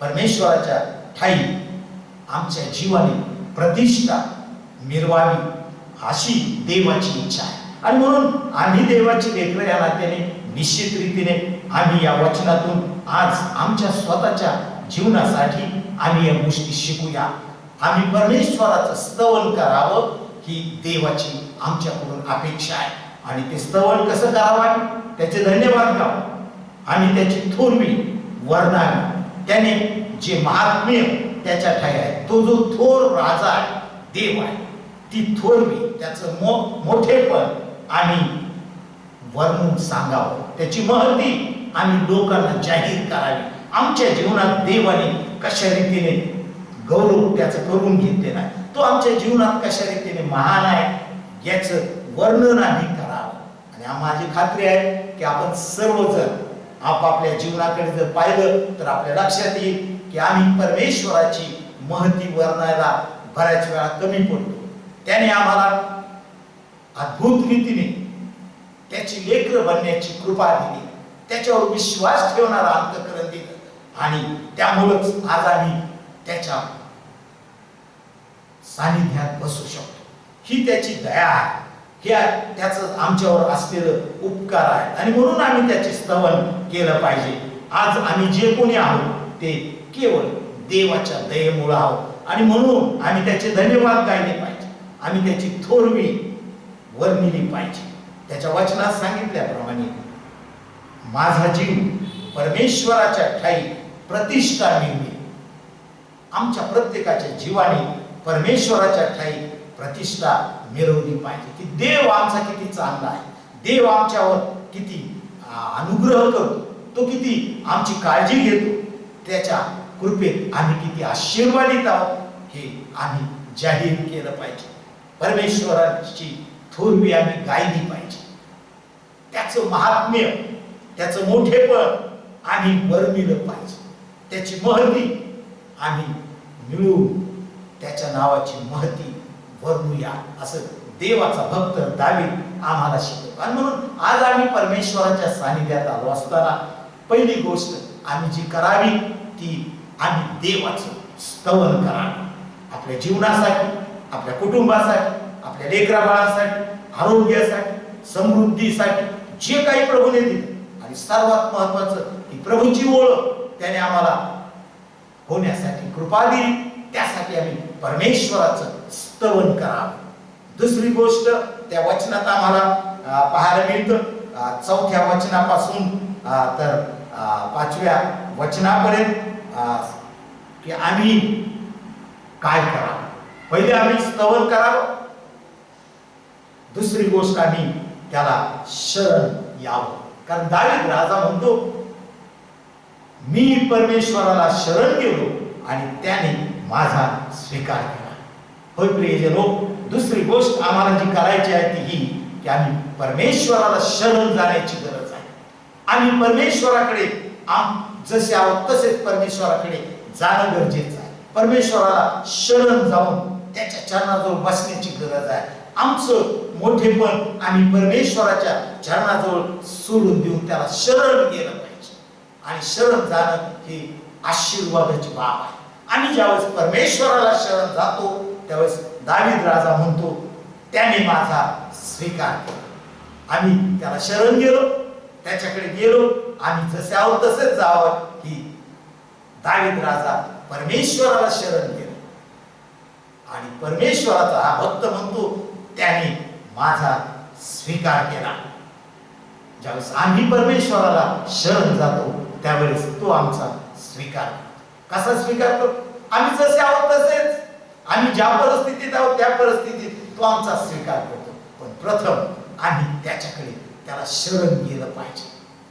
परमेश्वराच्या ठाई आमच्या जीवाने प्रतिष्ठा मिरवावी अशी देवाची इच्छा आहे. आणि म्हणून आम्ही देवाची लेकरं या नात्याने निश्चित रीतीने आम्ही या वचनातून आज आमच्या स्वतःच्या जीवनासाठी आम्ही या गोष्टी शिकूया. आम्ही परमेश्वराचं स्तवन करावं ही देवाची आमच्याकडून अपेक्षा आहे. आणि ते स्तवन कसं करावं, त्याचे धन्यवाद गावं, आम्ही त्याची थोरवी वर्णावी. त्याने जे महात्म्य त्याच्या ठाई आहे, तो जो थोर राजा आहे, देव आहे, ती थोरवी त्याचं मोठेपण आम्ही वर्णून सांगावं, त्याची महती आम्ही लोकांना जाहीर करावी. आमच्या जीवनात देवाने कशा रीतीने गौरव त्याचं करून घेतलेला आहे, तो आमच्या जीवनात कशा रीतीने महान आहे याचं वर्णन आम्ही करावं. आणि माझी खात्री आहे की आपण सर्वजण आपापल्या जीवनाकडे जर पाहिलं तर आपल्या लक्षात येईल की आम्ही परमेश्वराची महती वर्णायला बऱ्याच वेळा कमी पडतो. त्याने आम्हाला अद्भुत रीतीने त्याची लेकरं बनण्याची कृपा दिली, त्याच्यावर विश्वास ठेवणारा अंतःकरण दिलं आणि त्यामुळेच आज आम्ही त्याच्या सानिध्यात बसू शकतो. ही त्याची दया आहे, हे त्याचं आमच्यावर असलेलं उपकार आहे आणि म्हणून आम्ही त्याचे स्तवन केलं पाहिजे. आज आम्ही जे कोणी आहोत ते केवळ देवाच्या दयेमुळे आहोत आणि म्हणून आम्ही त्याचे धन्यवाद गायले पाहिजे, आम्ही त्याची थोरवी वर्णिली पाहिजे. त्याच्या वचनात सांगितल्याप्रमाणे माझा जीव परमेश्वराच्या ठाई प्रतिष्ठा मिळवी. आमच्या प्रत्येकाच्या जीवाने परमेश्वराच्या ठाई प्रतिष्ठा मिळवली पाहिजे की देव आमचा किती चांगला आहे, देव आमच्यावर किती अनुग्रह करतो, तो किती आमची काळजी घेतो, त्याच्या कृपेत आम्ही किती आशीर्वादित आहोत हे आम्ही जाहीर केलं पाहिजे. परमेश्वराची थोरवी आम्ही गायली पाहिजे, त्याचं महात्म्य त्याचं मोठेपण आम्ही वर्णिलं पाहिजे, त्याची महती आम्ही मिळवून त्याच्या नावाची महती वर्णूया असं देवाचा भक्त दावीद आम्हाला शिकवतो. आणि म्हणून आज आम्ही परमेश्वराच्या सानिध्यात आलो असताना पहिली गोष्ट आम्ही जी करावी ती आम्ही देवाचं स्तवन करावं. आपल्या जीवनासाठी, आपल्या कुटुंबासाठी, आपल्या लेकराबाळांसाठी, आरोग्यासाठी, समृद्धीसाठी जे काही प्रभूने दिलं आणि सर्वात महत्वाचं की प्रभूची ओळख त्याने आम्हाला होण्यासाठी कृपा दिली, त्यासाठी आम्ही परमेश्वराचं स्तवन करावं. दुसरी गोष्ट त्या वचनात आम्हाला पाहायला मिळतं, चौथ्या वचनापासून तर 5व्या वचनापर्यंत की आम्ही काय करावं. पहिले आम्ही स्तवन करावं, दुसरी गोष्ट आम्ही त्याला शरण यावं. कारण दावीद राजा म्हणतो मी परमेश्वराला शरण गेलो आणि त्याने माझा स्वीकार केला. होय प्रियजनो, दुसरी गोष्ट आम्हाला जी करायची आहे ती ही की आम्ही परमेश्वराला शरण जाण्याची गरज आहे. आम्ही परमेश्वराकडे जसे आहोत तसेच परमेश्वराकडे जाणं गरजेचं आहे. परमेश्वराला शरण जाऊन त्याच्या चरणाजवळ बसण्याची गरज आहे. आमचं मोठेपण आम्ही परमेश्वराच्या चरणाजवळ सोडून देऊन त्याला शरण गेलं पाहिजे. आणि शरण जाणं ही आशीर्वादाची बाब आहे. आम्ही ज्यावेळेस परमेश्वराला शरण जातो त्यावेळेस दावीद राजा म्हणतो त्याने माझा स्वीकार केला. आम्ही त्याला शरण गेलो, त्याच्याकडे गेलो, आम्ही जसे आहोत तसेच जावं ही दावीद राजा परमेश्वराला शरण गेला. आणि परमेश्वराचा हा भक्त म्हणतो त्याने माझा स्वीकार केला. ज्यावेळेस आम्ही परमेश्वराला शरण जातो त्यावेळेस तो आमचा स्वीकार करतो. कसा स्वीकार करतो? आम्ही जसे आहोत तसेच, आम्ही ज्या परिस्थितीत आहोत त्या परिस्थितीत तो आमचा स्वीकार करतो. पण प्रथम आम्ही त्याला शरण गेलं पाहिजे.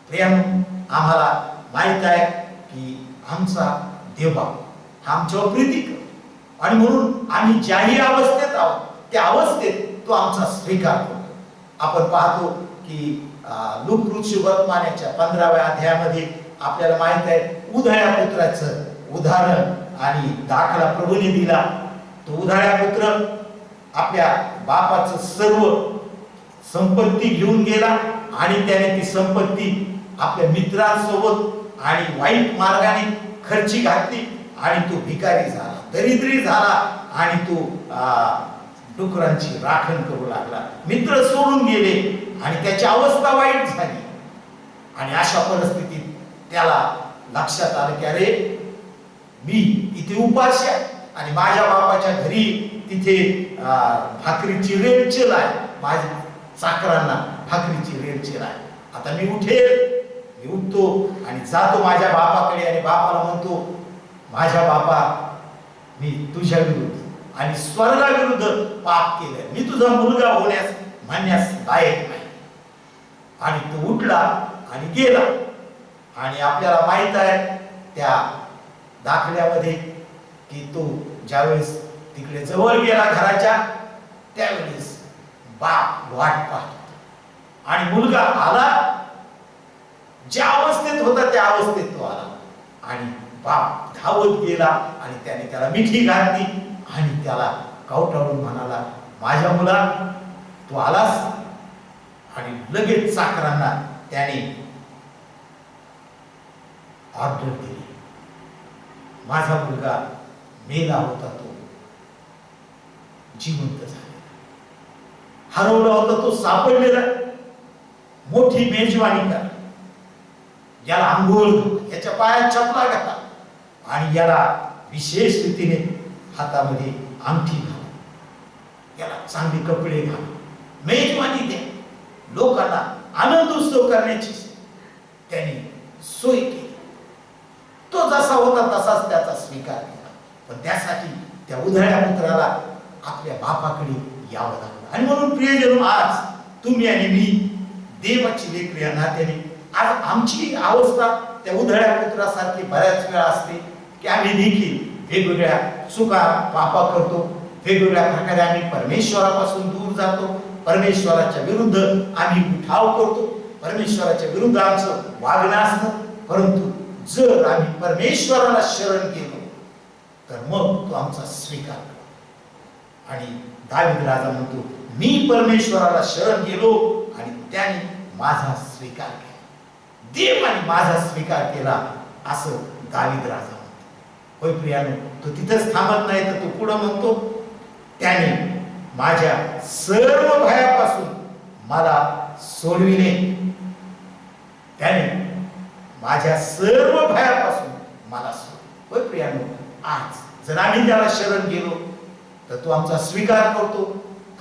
प्रियानो, आम्हाला माहित आहे की आमचा देवबाप हा आमच्यावर प्रीती करतो आणि म्हणून आम्ही ज्याही अवस्थेत आहोत त्या अवस्थेत तो आमचा स्वीकार करतो. आपण पाहतो की लूक शुभवर्तमानाच्या 15व्या अध्यायामध्ये आपल्याला माहित आहे उधाळ्या पुत्राचं उदाहरण आणि दाखला प्रभूने दिला. तो उधाळ्या पुत्र आपल्या बापाचं सर्व संपत्ती घेऊन गेला आणि त्याने ती संपत्ती आपल्या मित्रांसोबत आणि वाईट मार्गाने खर्ची घातली आणि तो भिकारी झाला, दरिद्री झाला आणि तो डुकरांची राखण करू लागला. मित्र सोडून गेले आणि त्याची अवस्था वाईट झाली. आणि अशा परिस्थितीत त्याला लक्षात आलं की अरे मी इथे उपाशी आहे आणि माझ्या बापाच्या घरी तिथे भाकरीची रेलचेल आहे, माझ्या चाकरांना भाकरीची रेलचेल आहे. आता मी उठतो आणि जातो माझ्या बापाकडे आणि बापाला म्हणतो माझ्या बापा मी तुझ्या विरुद्ध आणि स्वर्गाविरुद्ध पाप केले, मी तुझा मुलगा म्हणण्यास लायक नाही. आणि तो उठला आणि गेला. आणि आपल्याला माहित आहे त्या दाखल्यामध्ये की तो ज्यावेळेस तिकडे जवळ गेला घराच्या त्यावेळेस बाप वाट पाहत आणि मुलगा आला, ज्या अवस्थेत होता त्या अवस्थेत तो आला आणि बाप धावत गेला आणि त्याने त्याला मिठी घातली आणि त्याला कवटाळून म्हणाला माझ्या मुला तू आलास. आणि लगेच चाकरांना त्याने ऑर्डर दिली, माझा मुलगा मेला होता तो जिवंत झाला, हरवला होता तो सापडलेला, मोठी मेजवानी करा, याला आंघोळ घाला, याच्या पायात चपला घाला आणि याला विशेष रीतीने हातामध्ये अंगठी घाला, याला चांगले कपडे घाला, मेजवानी द्या, लोकांना आनंद उत्सव करण्याची त्यांनी सोय केली. तो जसा होता तसाच त्याचा स्वीकार केला. पण त्यासाठी त्या उधळ्या पुत्राला आपल्या बापाकडे यावं लागलं. आणि म्हणून प्रियजन, आज तुम्ही आणि मी देवाची लेकरं या नात्याने आज आमची अवस्था त्या उधळ्या पुत्रासारखी बऱ्याच वेळा असते की आम्ही देखील वेगवेगळ्या चुका पापा करतो, वेगवेगळ्या प्रकारे आम्ही परमेश्वरापासून दूर जातो, परमेश्वराच्या विरुद्ध आम्ही उठाव करतो, परमेश्वराच्या विरुद्ध आमचं वागणं असतं. परंतु जर आम्ही परमेश्वराला शरण गेलो तर मग तो आमचा स्वीकार करतो. आणि दावीद राजा म्हणतो मी परमेश्वराला शरण गेलो आणि त्याने माझा स्वीकार केला, देवाने माझा स्वीकार केला, असं दावीद राजा म्हणतो. होय प्रियानो, तो तिथंच थांबत नाही तर तो पुढे म्हणतो त्याने माझ्या सर्व भयापासून मला सोडविले, त्याने माझ्या सर्व भयापासून मला सोडविले. होय प्रियानो, आज जर आम्ही त्याला शरण गेलो तर तो आमचा स्वीकार करतो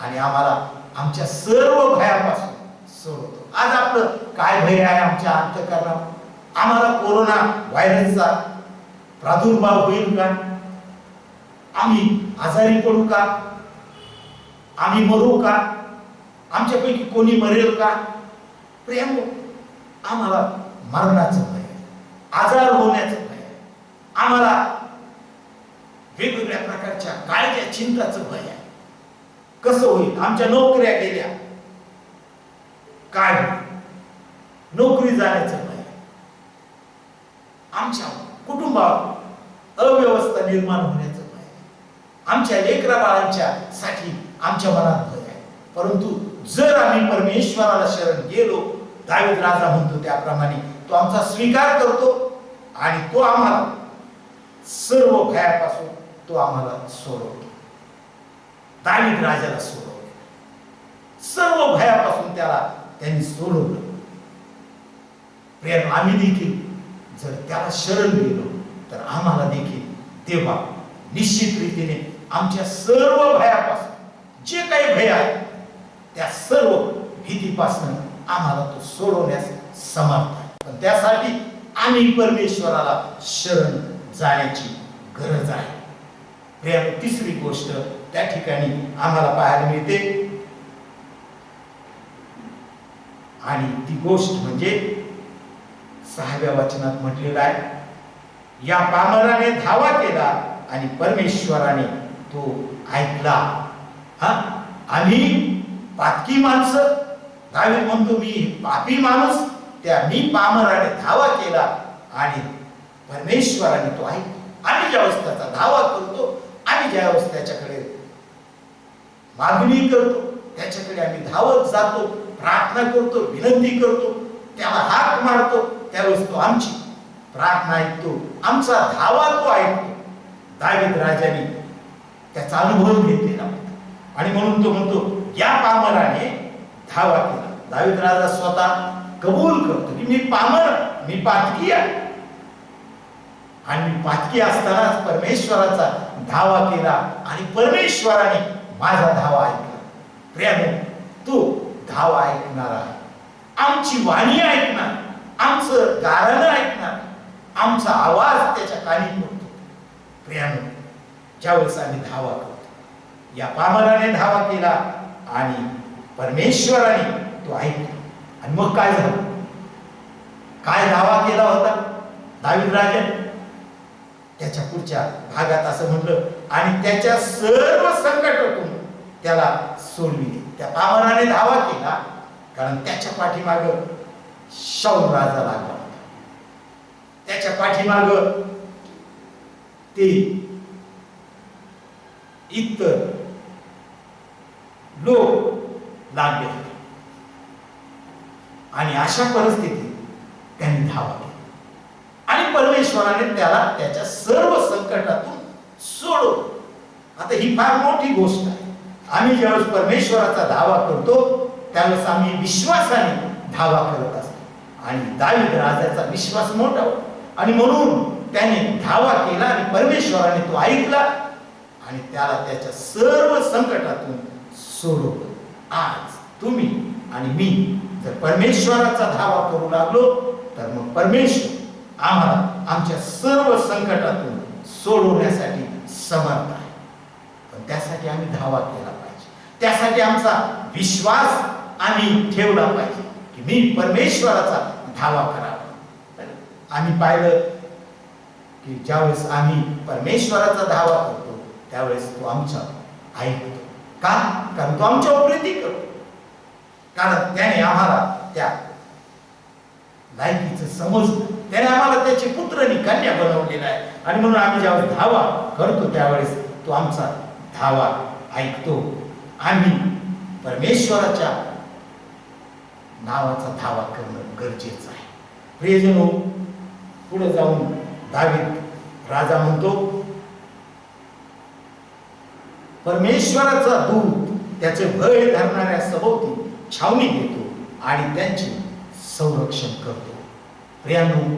आणि आम्हाला आमच्या सर्व भयापासून सोडवतो. आज आपलं काय भय आहे आमच्या अंतःकरणात? आम्हाला कोरोना व्हायरसचा प्रादुर्भाव होईल का? आम्ही आजारी पडू का? आम्ही मरू का? आमच्यापैकी कोणी मरेल का? प्रियानो, आम्हाला मरणाचं भय आहे, आजार होण्याचं भय आहे, आम्हाला वेगवेगळ्या प्रकारच्या काळज्या चिंताचं भय आहे. कसं होईल? आमच्या नोकऱ्या गेल्या काय होईल? नोकरी जाण्याचं भय आहे. आमच्या कुटुंबात अव्यवस्था निर्माण होण्याचं भय आहे. आमच्या लेकरा बाळांच्या साठी आमच्या मनात भय आहे. परंतु जर आम्ही परमेश्वराला शरण गेलो, दावीद राजा म्हणतो त्याप्रमाणे तो आमचा स्वीकार करतो आणि तो आम्हाला सर्व भयापासून तो आम्हाला सोडवतो. दावीद राजाला सोडवले, सर्व भयापासून त्याला त्यांनी सोडवलं. प्रियानो, आम्ही देखील जर त्याला शरण गेलो तर आम्हाला देखील तेव्हा निश्चित रीतीने आमच्या सर्व भयापासून जे काही भय आहे त्या सर्व भीतीपासून आम्हाला तो सोडवण्यास समर्थ आहे. पण त्यासाठी आम्ही परमेश्वराला शरण जाण्याची गरज आहे. प्रियानो, तिसरी गोष्ट त्या ठिकाणी आम्हाला पाहायला मिळते आणि ती गोष्ट म्हणजे 6व्या वचनात म्हटलेलं आहे, या पामराने धावा केला आणि परमेश्वराने तो ऐकला. आम्ही पातकी माणसं, दावीद म्हणतो मी पापी माणूस, त्या मी पामराने धावा केला आणि परमेश्वराने तो ऐकला. आम्ही ज्यावेळेस त्याचा धावा करतो, आम्ही ज्यावेळेस त्याच्याकडे मागणी करतो, त्याच्याकडे आम्ही धावत जातो, प्रार्थना करतो, विनंती करतो, त्याला हाक मारतो, त्यावेळेस तो आमची प्रार्थना ऐकतो, आमचा धावा तो ऐकतो. दावीद राजाने त्याचा अनुभव घेतलेला आणि म्हणून तो म्हणतो या पामराने धावा केला. दावीद राजा स्वतः कबूल करतो की मी पामर, मी पातकी आहे आणि मी पातकी असतानाच परमेश्वराचा धावा केला आणि परमेश्वराने माझा धावा ऐकला. प्रियानो, तो धावा ऐकणारा, आमची वाणी ऐकणार, आमचं गाणं ऐकणार, आमचा आवाज त्याच्या कानी पडतो. प्रियानो, ज्यावेळेस आम्ही धावा करतो, या पामराने धावा केला आणि परमेश्वराने तो ऐकला. आणि मग काय झालं? काय धावा केला होता दावीद राजाने? त्याच्या पुढच्या भागात असं म्हटलं, आणि त्याच्या सर्व संकटातून त्याला सोडविले. त्या पामराने धावा केला कारण त्याच्या पाठीमाग शाऊल राजा लागला होता, त्याच्या पाठीमाग ते इतर लोक लागले होते आणि अशा परिस्थितीत त्यांनी धावा केली आणि परमेश्वराने त्याला त्याच्या सर्व संकटातून सोडवलं. आता ही फार मोठी गोष्ट आहे. आम्ही ज्यावेळेस परमेश्वराचा धावा करतो त्यावेळेस आम्ही विश्वासाने धावा करत असतो आणि दावीद राजाचा विश्वास मोठा होता आणि म्हणून त्याने धावा केला आणि परमेश्वराने तो ऐकला आणि त्याला त्याच्या सर्व संकटातून सोडवलं. आज तुम्ही आणि मी जर परमेश्वराचा धावा करू लागलो तर मग परमेश्वर आम्हाला आमच्या सर्व संकटातून सोडवण्यासाठी समर्थ आहे. पण त्यासाठी आम्ही धावा केला पाहिजे, त्यासाठी आमचा विश्वास आम्ही ठेवला पाहिजे की मी परमेश्वराचा धावा करावा. आम्ही पाहिलं की ज्यावेळेस आम्ही परमेश्वराचा धावा करतो त्यावेळेस तो आमचा ऐकतो. का? कारण तो आमच्यावर प्रीती करतो, कारण त्याने आम्हाला त्या लायकीचं समजलं, त्याने आम्हाला त्याचे पुत्र आणि कन्या बनवलेला आहे आणि म्हणून आम्ही ज्यावेळेस धावा करतो त्यावेळेस तो आमचा धावा ऐकतो. आम्ही परमेश्वराच्या नावाचा धावा करणं गरजेचं आहे. प्रियजनो, पुढे जाऊन दावीद राजा म्हणतो, परमेश्वराचा दूत त्याचे भय धरणाऱ्या सभोवती छावणी देतो आणि त्यांचे संरक्षण करतो. प्रियांनो,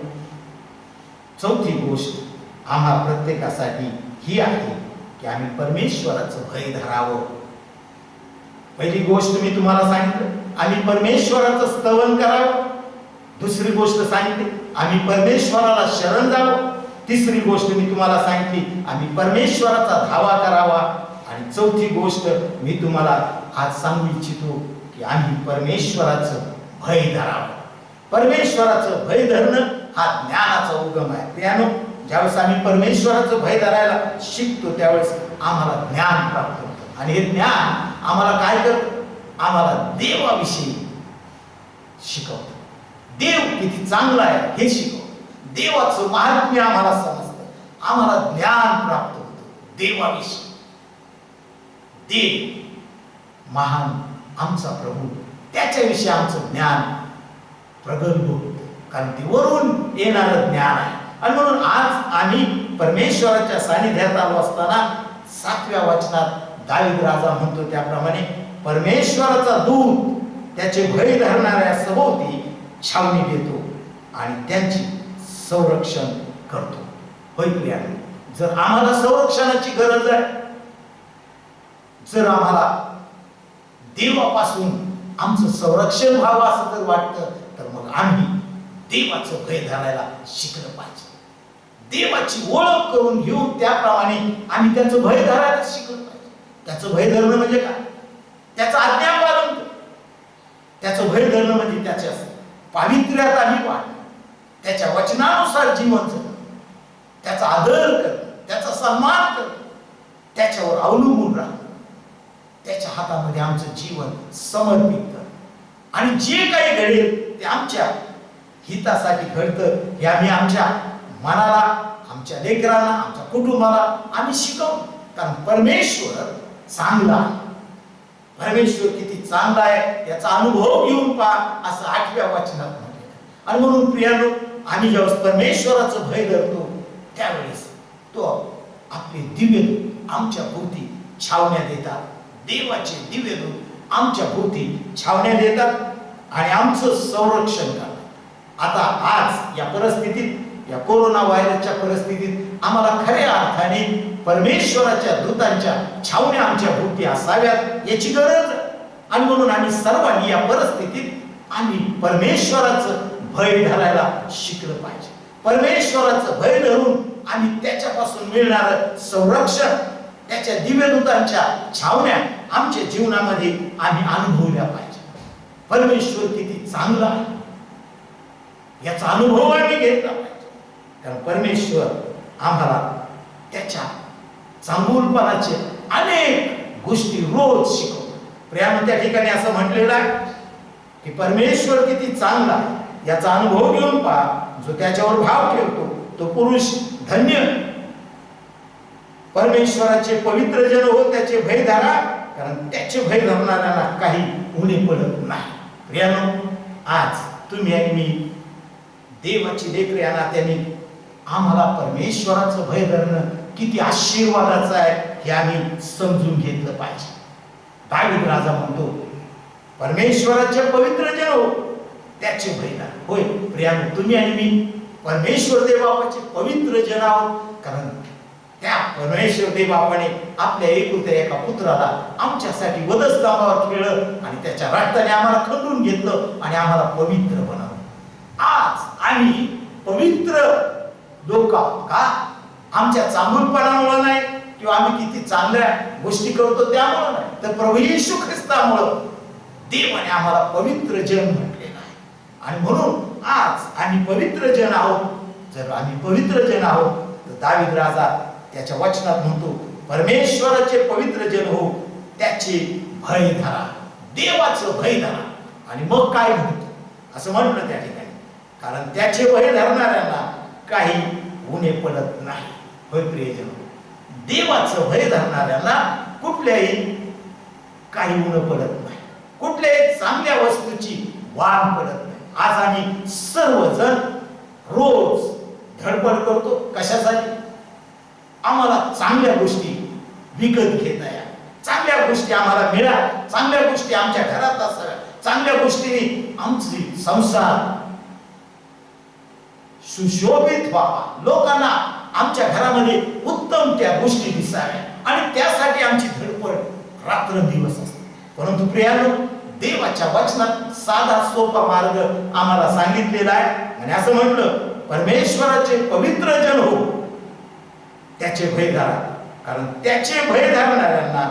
चौथी गोष्ट आम्हा प्रत्येकासाठी ही आहे की आम्ही परमेश्वराचं भय धरावं. पहिली गोष्ट मी तुम्हाला सांगितलं, आम्ही परमेश्वराचं स्तवन करावं. दुसरी गोष्ट सांगितली, आम्ही परमेश्वराला शरण जावं. तिसरी गोष्ट मी तुम्हाला सांगितली, आम्ही परमेश्वराचा धावा करावा. आणि चौथी गोष्ट मी तुम्हाला आज सांगू इच्छितो की आम्ही परमेश्वराचं भय धरावं. परमेश्वराचं भय धरणं हा ज्ञानाचा उगम आहे. प्रियानो, ज्यावेळेस आम्ही परमेश्वराचं भय धरायला शिकतो त्यावेळेस आम्हाला ज्ञान प्राप्त होतं आणि हे ज्ञान आम्हाला काय करतं? आम्हाला देवाविषयी शिकवतं. देव किती चांगला आहे हे शिकवतं. देवाचं महात्म्य आम्हाला समजतं, आम्हाला ज्ञान प्राप्त होतं देवाविषयी. देव महान आमचा प्रभू, त्याच्याविषयी आमचं ज्ञान प्रगल्भ होतं, कारण ते वरून येणारं ज्ञान आहे. आणि म्हणून आज आम्ही परमेश्वराच्या सानिध्यात आलो असताना 7व्या वचनात दावीद राजा म्हणतो त्याप्रमाणे परमेश्वराचा दूत त्याचे भय धरणाऱ्या सभोवती छावणी देतो आणि त्यांची संरक्षण करतो. होय प्रियानो, जर आम्हाला संरक्षणाची गरज आहे, जर आम्हाला देवापासून आमचं संरक्षण व्हावं असं जर वाटतं, तर मग आम्ही देवाचं भय धरायला शिकलं पाहिजे. देवाची ओळख करून घेऊन त्याप्रमाणे आम्ही त्याचं भय धरायला शिकलं पाहिजे. त्याचं भय धरणं म्हणजे काय? त्याचं आज्ञा पालन करणं. त्याचं भय धरणं म्हणजे त्याच्या पावित्र्यात आम्ही वाढणं, त्याच्या वचनानुसार जीवन जगणं, त्याचा आदर करणं, त्याचा सन्मान करणं, त्याच्यावर अवलंबून राहणं, त्याच्या हातामध्ये आमचं जीवन समर्पित करणं. आणि जे काही घडेल ते आमच्या हितासाठी घडतं हे आम्ही आमच्या मनाला, आमच्या लेकरांना, आमच्या कुटुंबाला आम्ही शिकवू. कारण परमेश्वर चांगला आहे. परमेश्वर किती चांगला आहे याचा अनुभव घेऊन पहा, असं 8व्या वचनात म्हटलेलं आहे. आणि म्हणून प्रियानो, आम्ही जेव्हा परमेश्वराचं भय धरतो त्यावेळेस तो आपले दिव्यदूत आमच्या भोवती छावण्या देतात. देवाचे दिव्यदूत आमच्या भोवती छावण्या देतात आणि आमचं संरक्षण करतात. आता आज या परिस्थितीत, या कोरोना व्हायरसच्या परिस्थितीत आम्हाला खऱ्या अर्थाने परमेश्वराच्या दूतांच्या छावण्या आमच्या भोवती असाव्यात याची गरज आहे. आणि म्हणून आम्ही सर्वांनी या परिस्थितीत आम्ही परमेश्वराचं भय धरायला शिकलं पाहिजे. परमेश्वराचं भय धरून आम्ही त्याच्यापासून मिळणारं संरक्षण, त्याच्या दिव्यदूतांच्या छावण्या आमच्या जीवनामध्ये आम्ही अनुभवल्या पाहिजे. परमेश्वर किती चांगला आहे याचा अनुभव आम्ही घेतला पाहिजे. कारण परमेश्वर आम्हाला त्याच्या चांगुलपणाचे अनेक गोष्टी रोज शिकवतो. प्रियानो, त्या ठिकाणी असं म्हटलेलं आहे की परमेश्वर किती चांगला आहे याचा अनुभव घेऊन पहा. जो त्याच्यावर भाव ठेवतो तो पुरुष धन्य. परमेश्वराचे पवित्र जन हो, त्याचे भय धरा, कारण त्याचे भय धरणाऱ्यांना काही उणे पडत नाही. प्रियानो, आज तुम्ही आणि मी देवाची लेकरे या नात्याने आम्हाला परमेश्वराचं भय धरणं किती आशीर्वादाचं आहे हे आम्ही समजून घेतलं पाहिजे. दावीद राजा म्हणतो, परमेश्वराचे पवित्र जन हो, त्याचे भय धरा. होय प्रियानो, तुम्ही आणि मी परमेश्वर देवाचे पवित्र जन आहोत. कारण त्या परमेश्वर देवाने आपल्या एकुलत्या एका पुत्राला आमच्यासाठी वधस्तंभावर खेळलं आणि त्याच्या रक्ताने आम्हाला खंडून घेतलं आणि आम्हाला पवित्र बनवलं. आज आम्ही पवित्र लोक आहोत का? आमच्या चांगुलपणामुळे नाही किंवा आम्ही किती चांगल्या गोष्टी करतो त्यामुळे नाही, तर प्रभू येशू ख्रिस्तामुळे देवाने आम्हाला पवित्र जन म्हटलेलं आहे. आणि म्हणून आज आम्ही पवित्र जन आहोत. जर आम्ही पवित्र जन आहोत तर दावीद राजा त्याच्या वचनात म्हणतो, परमेश्वराचे पवित्र जन हो, त्याचे भय धरा, देवाचं भय धरा. आणि मग काय घडतं असं म्हटलं त्या ठिकाणी, कारण त्याचे भय धरणाऱ्यांना काही उणे पडत नाही. होय प्रियजन, देवाचं भय धरणाऱ्यांना कुठल्याही काही उणे पडत नाही, कुठल्याही चांगल्या वस्तूची वाण पडत नाही. आज आम्ही सर्वजण रोज धडपड करतो कशासाठी? आम्हाला चांगल्या गोष्टी विकत घेता या, चांगल्या गोष्टी आम्हाला मिळा, चांगल्या गोष्टी आमच्या घरात असाव्या, चांगल्या गोष्टीने आमची संसार सुशोभित व्हावा, लोकांना आमच्या घरामध्ये उत्तम त्या गोष्टी दिसाव्या आणि त्यासाठी आमची धडपड रात्रंदिवस असते. परंतु प्रियानो, देवाच्या वचनात साधा सोपा मार्ग आम्हाला सांगितलेला आहे आणि असं म्हटलं, परमेश्वराचे पवित्र जन हो, त्याचे भय धरा, कारण त्याचे भय धरणाऱ्यांना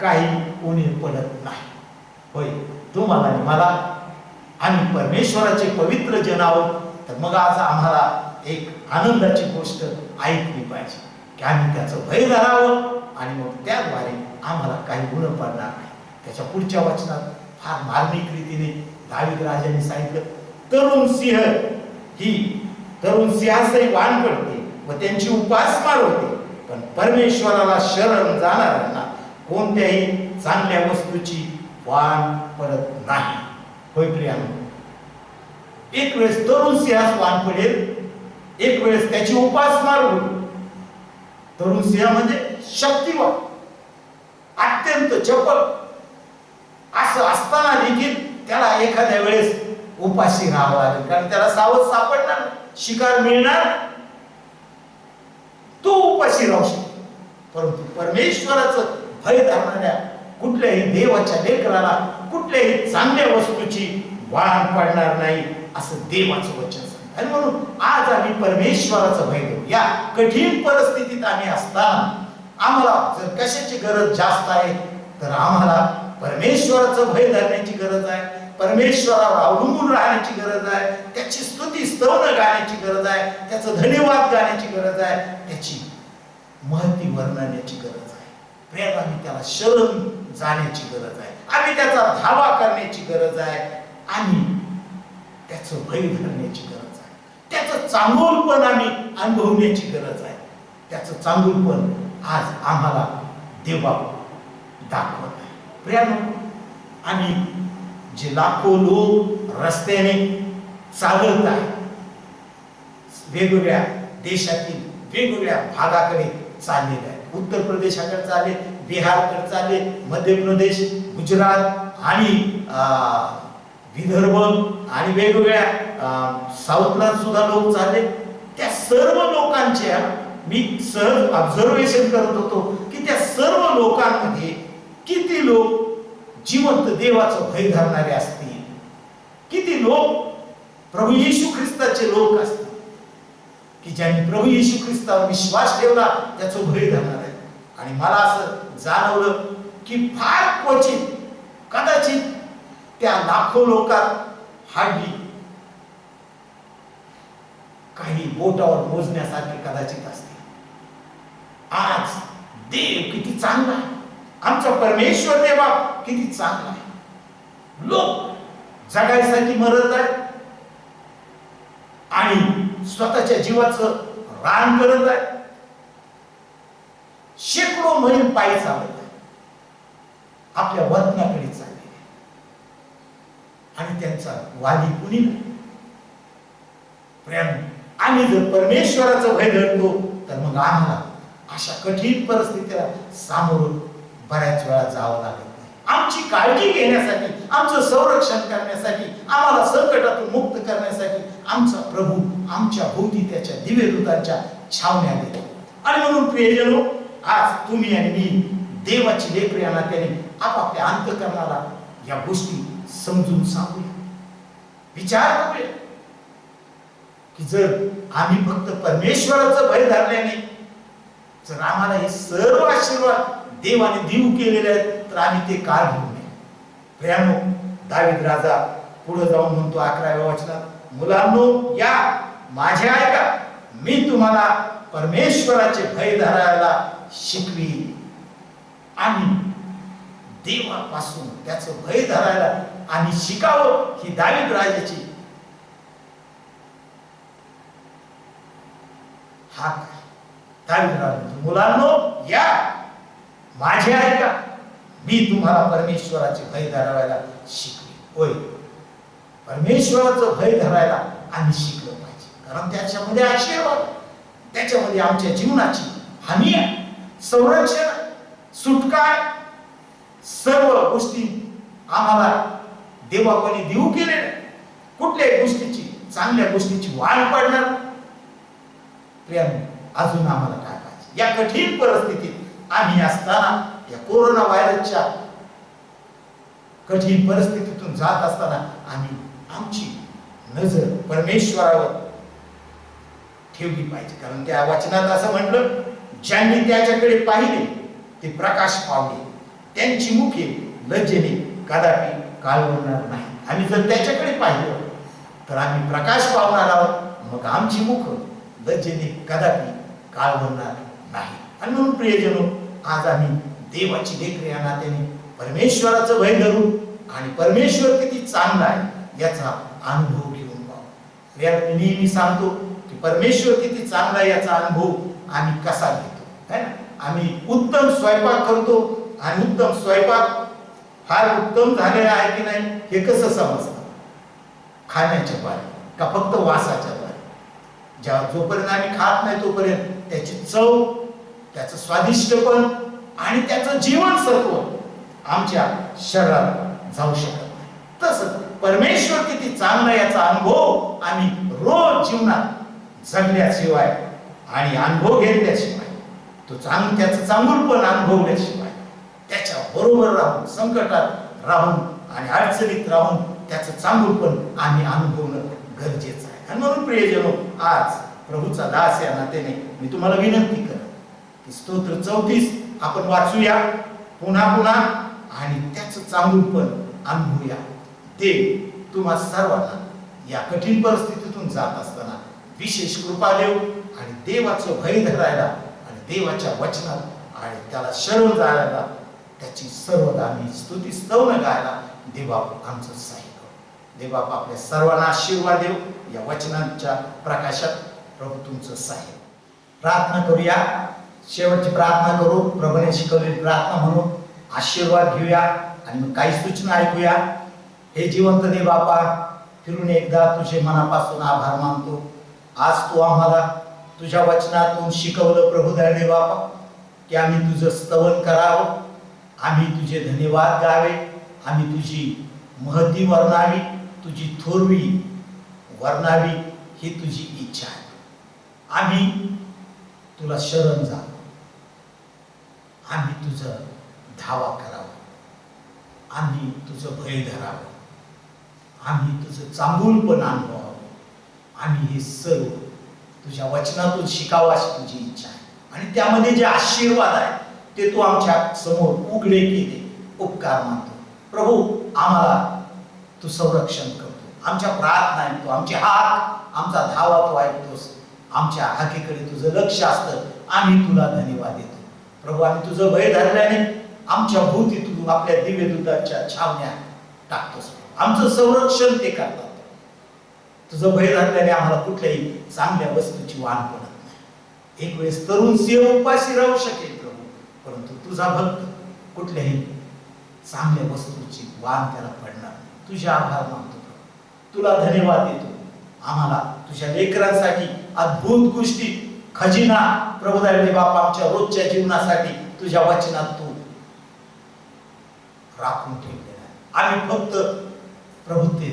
काही उणे पडत नाही. होय, तुम्हाला आणि मला आम्ही परमेश्वराचे पवित्र जन आहोत. तर मग आज आम्हाला एक आनंदाची गोष्ट ऐकली पाहिजे की आम्ही त्याचं भय धरावं आणि मग त्याद्वारे आम्हाला काही गुण पडणार नाही. त्याच्या पुढच्या वचनात फार मार्मिक रीतीने दावीद राजाने सांगितलं, तरुण सिंहासही वाण पडते व त्यांची उपासमार होते, पण परमेश्वराला शरण जाणाऱ्यांना कोणत्याही चांगल्या वस्तूची वाण पडत नाही. होय प्रियानो, एक वेळेस तरुण सिंहास वाण पडेल, एक वेळेस त्याची उपासमार होईल. तरुण सिंह म्हणजे शक्तिवान, अत्यंत चपळ, असं असताना देखील त्याला एखाद्या वेळेस उपाशी राहावं लागेल, कारण त्याला सावध सापडणार, शिकार मिळणार, तो उपाशी राहू शकतो. परंतु परमेश्वराचं भय धरणाऱ्या कुठल्याही देवाच्या लेकराला कुठल्याही चांगल्या वस्तूची वाण पडणार नाही, असं देवाचं वचन सांगतं. आणि म्हणून आज आम्ही परमेश्वराचं भय धरू. या कठीण परिस्थितीत आम्ही असताना आम्हाला जर कशाची गरज जास्त आहे, तर आम्हाला परमेश्वराचं भय धरण्याची गरज आहे, परमेश्वरावर अवलंबून राहण्याची गरज आहे, त्याची स्तुती स्तवन गाण्याची गरज आहे, त्याचं धन्यवाद गाण्याची गरज आहे, त्याची महती वर्णण्याची गरज आहे. प्रेम आम्ही त्याला शरण जाण्याची गरज आहे, आम्ही त्याचा धावा करण्याची गरज आहे, आणि त्याचं भय धरण्याची गरज आहे. त्याचं चांगुलपण आम्ही अनुभवण्याची गरज आहे. त्याचं चांगुलपण आज आम्हाला देवा दाखवत आहे. प्रेम आणि जे लाखो लोक रस्त्याने चालत आहेत, वेगवेगळ्या देशातील वेगवेगळ्या भागाकडे चाललेले आहेत. उत्तर प्रदेशाकडे चालले, बिहारकडे चालले, मध्य प्रदेश, गुजरात आणि विदर्भ आणि वेगवेगळ्या साऊथला सुद्धा लोक चालले. त्या सर्व लोकांच्या मी सहज ऑब्झर्वेशन करत होतो की त्या सर्व लोकांमध्ये किती लोक जिवंत देवाचं भय धरणारे असतील, किती लोक प्रभू येशू ख्रिस्ताचे लोक असतील, की ज्यांनी प्रभू येशू ख्रिस्तावर विश्वास ठेवला, त्याचं भय धरणार आहे. आणि मला असं जाणवलं की फार क्वचित, कदाचित त्या लाखो लोकात हार्डली काही बोटावर मोजण्यासारखे कदाचित असते. आज देव किती चांगला आहे, आमचा परमेश्वर देवा किती चांगला आहे. लोक जगायसाठी मरत आहेत आणि स्वतःच्या जीवाचं रान करत आहेत. शेकडो मैल पायी चालत आहेत, आपल्या वतनाकडे चालले, आणि त्यांचा वाली कुणी नाही. प्रेम, आम्ही जर परमेश्वराचं भय धरतो, तर मग आम्हाला अशा कठीण परिस्थितीला सामोरं बऱ्याच वेळा जावं लागत नाही. आमची काळजी घेण्यासाठी, आमचं संरक्षण करण्यासाठी, आम्हाला संकटातून मुक्त करण्यासाठी आमचा प्रभू आमच्या भोवती त्याच्या दिव्यदूतांच्या छावण्या देतो. आणि म्हणून प्रियजनो, आज तुम्ही आणि मी देवाची लेकरे या नात्याने आपापल्या अंतःकरणाला या गोष्टी समजून सांगूया, विचार करूया की जर आम्ही फक्त परमेश्वराचं भय धरल्याने जर आम्हाला हे सर्व आशीर्वाद देवाने देऊ केलेले आहेत, तर आम्ही ते का घेऊ नये. प्रियानो, दावीद राजा पुढे जाऊन म्हणतो 11व्या वचनात, मुलांनो या माझे ऐका, मी तुम्हाला परमेश्वराचे भय धरायला शिकवी. आणि देवापासून त्याचं भय धरायला आणि शिकावं ही दावीद राजाची हाक. दावीद राजा, मुलांनो या माझे ऐका, मी तुम्हाला परमेश्वराचे भय धरायला शिकवी. होय, परमेश्वराचं भय धरायला आम्ही शिकलं पाहिजे, कारण त्याच्यामध्ये आशीर्वाद, त्याच्यामध्ये आमच्या जीवनाची हमी आहे, संरक्षण, सुटका, सर्व गोष्टी आम्हाला देवाने देऊ केलेल्या. कुठल्याही गोष्टीची, चांगल्या गोष्टीची वाढ पडणार. प्रेम, अजून आम्हाला काय पाहिजे? या कठीण परिस्थितीत आम्ही असताना, या कोरोना व्हायरसच्या कठीण परिस्थितीतून जात असताना आम्ही आमची नजर परमेश्वरावर ठेवली पाहिजे. कारण त्या वचनात असं म्हटलं, ज्यांनी त्याच्याकडे पाहिले ते प्रकाश पावले, त्यांची मुखे लज्जेने कदापि काळवणार नाही. आम्ही जर त्याच्याकडे पाहिलं तर आम्ही प्रकाश पावणार आहोत, मग आमची मुख लज्जेने कदापि काळवणार नाही. आणि म्हणून प्रियजनो, आज आम्ही देवाची लेकरे या नात्याने परमेश्वराचं भय धरू आणि परमेश्वर किती चांगला आहे याचा अनुभव घेऊन पाहू. मी नेहमी सांगतो की परमेश्वर किती चांगला आहे याचा अनुभव आम्ही कसा घेतो, है ना? आम्ही उत्तम स्वयंपाक करतो आणि उत्तम स्वयंपाक फार उत्तम झालेला आहे की नाही हे कसं समजतं? खाण्याच्या बारे का फक्त वासाच्या बारे? जोपर्यंत आम्ही खात नाही तोपर्यंत त्याची चव, त्याचं स्वादिष्टपण आणि त्याचं जीवनसत्व आमच्या शरीरात जाऊ शकत नाही. तसं परमेश्वर किती चांगला याचा अनुभव आम्ही रोज जीवनात जगल्याशिवाय आणि अनुभव घेतल्याशिवाय त्याचं चांगुलपण अनुभवल्याशिवाय त्याच्या बरोबर राहून संकटात राहून आणि अडचणीत राहून त्याचं चांगुलपण आम्ही अनुभवणं गरजेचं आहे. आणि म्हणून प्रियजनो, आज प्रभूचा दास या नात्याने मी तुम्हाला विनंती करत की स्तोत्र 34 आपण वाचूया पुन्हा पुन्हा आणि त्याचं चांगुलपण अनुभवूया. देव तुम्हा सर्वांना या कठीण परिस्थितीतून जात असताना विशेष कृपा देव आणि देवाचं भय धरायला आणि देवाच्या वचनात आणि त्याला शरण जायला त्याची सर्वदा मी स्तुती स्तवन गायला देवबाप आमचं सहाय्य करू. देवबाप आपल्या सर्वांना आशीर्वाद देव. या वचनांच्या प्रकाशात प्रभू तुमचं सहाय्य. प्रार्थना करूया. शेवटची प्रार्थना करू. प्रभूने शिकवलेली प्रार्थना म्हणून आशीर्वाद घेऊया आणि मग काही सूचना ऐकूया. हे जिवंत देव बापा, फिरून एकदा तुझे मनापासून आभार मानतो. आज तू आम्हाला तुझ्या वचनातून शिकवलं प्रभू दयाळू बापा की आम्ही तुझं स्तवन करावं, आम्ही तुझे धन्यवाद गावे, आम्ही तुझी महती वर्णावी, तुझी थोरवी वर्णावी ही तुझी इच्छा आहे. आम्ही तुला शरण जावं, आम्ही तुझं धावा करावं, आम्ही तुझं भय धरावं, आम्ही तुझं चांगुलपण अनुभवावं, आम्ही हे सर्व तुझ्या वचनातून शिकावं अशी तुझी इच्छा आहे. आणि त्यामध्ये जे आशीर्वाद आहे ते तू आमच्या समोर उघडे केले. उपकार मानतो प्रभू. आम्हाला तू संरक्षण करतो. आमच्या प्रार्थना ऐकतो, आमचे हात, आमचा धावा तू ऐकतोस. आमच्या हाकेकडे तुझं लक्ष असतं. आम्ही तुला धन्यवाद देतो प्रभू. आम्ही तुझं भय धरल्याने आमच्या भोवती तू आपल्या दिव्य दूताच्या छावण्या टाकतोस. आमचं संरक्षण ते करतात. तुझं भय धरल्याने आम्हाला कुठल्याही चांगल्या वस्तूची वाण पडत नाही. एक वेळेस तरुण सिंह उपाशी राहू शकेल प्रभू, परंतु तुझा भक्त कुठल्याही चांगल्या वस्तूची वाण त्याला पडणार नाही. तुझे आभार मानतो प्रभू. तुला धन्यवाद देतो. आम्हाला तुझ्या लेकरांसाठी अद्भुत गोष्टी खजिना प्रभू दयाळू बापा आमच्या रोजच्या जीवनासाठी तुझ्या वचनात तू राखून ठेवलेला आहे. आम्ही फक्त प्रभू ते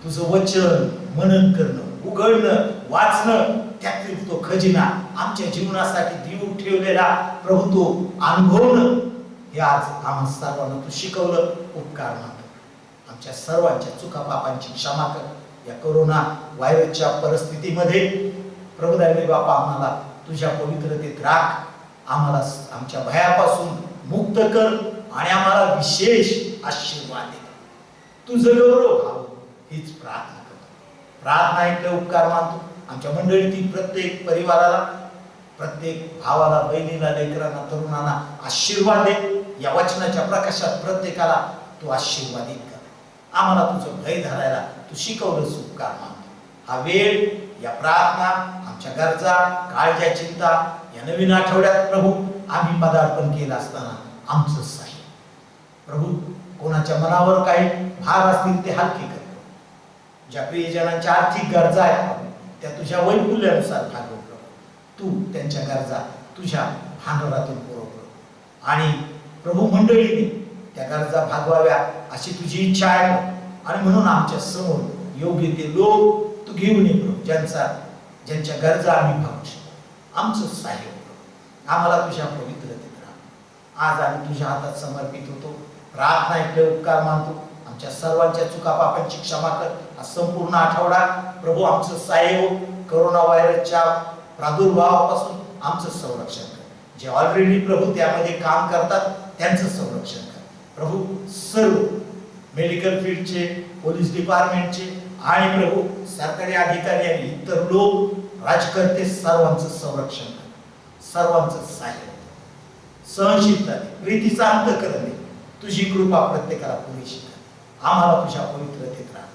तुझं वचन मनन करणं, उघडणं, वाचणं, त्यातील तो खजिना आमच्या जीवनासाठी देऊन ठेवलेला प्रभू तो अनुभवणं हे आज आम्हा सर्वांना तू शिकवलं. उपकार मानतो. आमच्या सर्वांच्या चुका पापांची क्षमा कर. या कोरोना व्हायरसच्या परिस्थितीमध्ये प्रभू दयाळू बापा आम्हाला तुझ्या पवित्रतेत राख. आम्हाला आमच्या भयापासून मुक्त कर आणि आम्हाला विशेष आशीर्वाद दे. तुझं गौरव व्हावं हीच प्रार्थना करतो. प्रार्थना ऐकले उपकार मानतो. आमच्या मंडळीतील प्रत्येक परिवाराला, प्रत्येक भावाला, बहिणीला, लेकरांना, तरुणांना आशीर्वाद दे. या वचनाच्या प्रकाशात प्रत्येकाला तू आशीर्वादित कर. आम्हाला तुझं भय धरायला तू शिकवलंस. उपकार मानतो. हा वेळ, या प्रार्थना, आमच्या गरजा, काळज्या, चिंता या नवीन आठवड्यात प्रभू आम्ही पदार्पण केलं असताना आमचं सहाय्य प्रभू. कोणाच्या मनावर काही भार असतील ते हलके कर. ज्या प्रियजनांच्या आर्थिक गरजा आहेत त्या तुझ्या वैफल्यानुसार भागव प्रभू. तू त्यांच्या गरजा तुझ्या भांडवलातून पुरव आणि प्रभू मंडळीने त्या गरजा भागवाव्या अशी तुझी इच्छा आहे. आणि म्हणून आमच्या समोर योग्य ते लोक तू घेऊन ये प्रभू, ज्यांच्या गरजा आम्ही भागू शकतो. आमचं सहाय्य प्रभू. आम्हाला तुझ्या पवित्रतेत राहा. आज आम्ही तुझ्या हातात समर्पित होतो. प्रार्थना ऐकले उपकार मानतो. आमच्या सर्वांच्या चुका पापांची क्षमा कर. हा संपूर्ण आठवडा प्रभू आमचं सहाय्य हो. कोरोना व्हायरसच्या प्रादुर्भावापासून आमचं संरक्षण कर. जे ऑलरेडी प्रभू त्यामध्ये काम करतात त्यांचं संरक्षण कर प्रभू. सर्व मेडिकल फील्डचे, पोलीस डिपार्टमेंटचे आणि प्रभू सरकारी अधिकारी आणि इतर लोक, राजकर्ते सर्वांचं संरक्षण कर. सर्वांचं सहाय्य, सहनशीलता दे, प्रीतीचा अंतःकरण दे. तुझी कृपा प्रत्येकाला पुरेशी कर. आम्हाला तुझ्या पवित्रतेत राहा.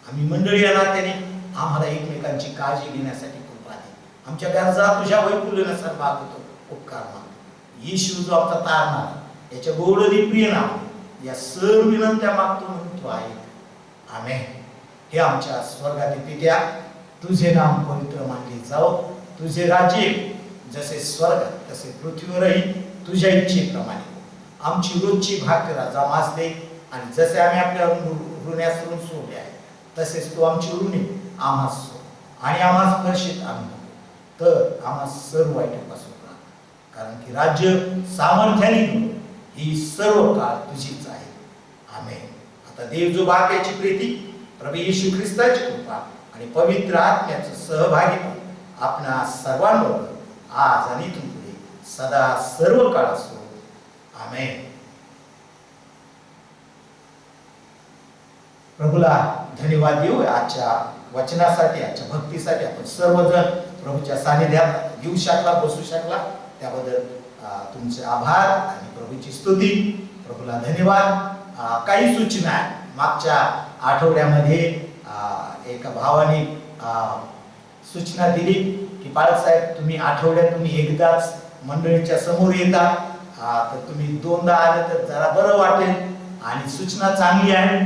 आम्ही मंडळी या नात्याने आम्हाला एकमेकांची काळजी घेण्यासाठी कृपा दे. आमच्या गरजा तुझ्या वैफल्यानुसार भागवतो. उपकार मानतो. येशू जो आमचा तारणार याच्या गोडदी प्रिय नाव या सर्व विनंत्या मागतो म्हणून तू आहे. आमेन. हे आमच्या स्वर्गातील पित्या, तुझे नाम पवित्र मानले जाओ. तुझे राज्य जसे स्वर्गात तसे पृथ्वीवरही तुझ्या इच्छेप्रमाणे. आमची रोजची भाकर आज आम्हास दे आणि जसे आम्ही आपल्या ऋण्यास ऋण सोडले आहे तसेच तू आमची ऋणे आम्हास सोड आणि आम्हास स्पर्शित आणू नको, तर आम्हा सर्व वाईटापासून राहा. कारण की राज्य सामर्थ्याने ही सर्व काळ तुझीच आहे. आमेन. आता देव जो बाप याची प्रीती, प्रभू येशू ख्रिस्ताची कृपा आणि पवित्र आत्म्याचं सहभागी आपणा सर्वांबरोबर आज आणि इथून पुढे सदा सर्व काळ असो. आमेन. प्रभूला धन्यवाद देऊ आजच्या वचनासाठी, आजच्या भक्तीसाठी. आपण सर्वजण प्रभूच्या सानिध्यात येऊ शकला, बसू शकला, त्याबद्दल तुमचे आभार आणि प्रभूची स्तुती. प्रभूला धन्यवाद. काही सूचना आहेत. मागच्या आठवड्यामध्ये एका भावाने सूचना दिली की पाळक साहेब, तुम्ही आठवड्यातून एकदाच मंडळीच्या समोर येता, तर तुम्ही दोनदा आले तर जरा बरं वाटेल. आणि सूचना चांगली आहे,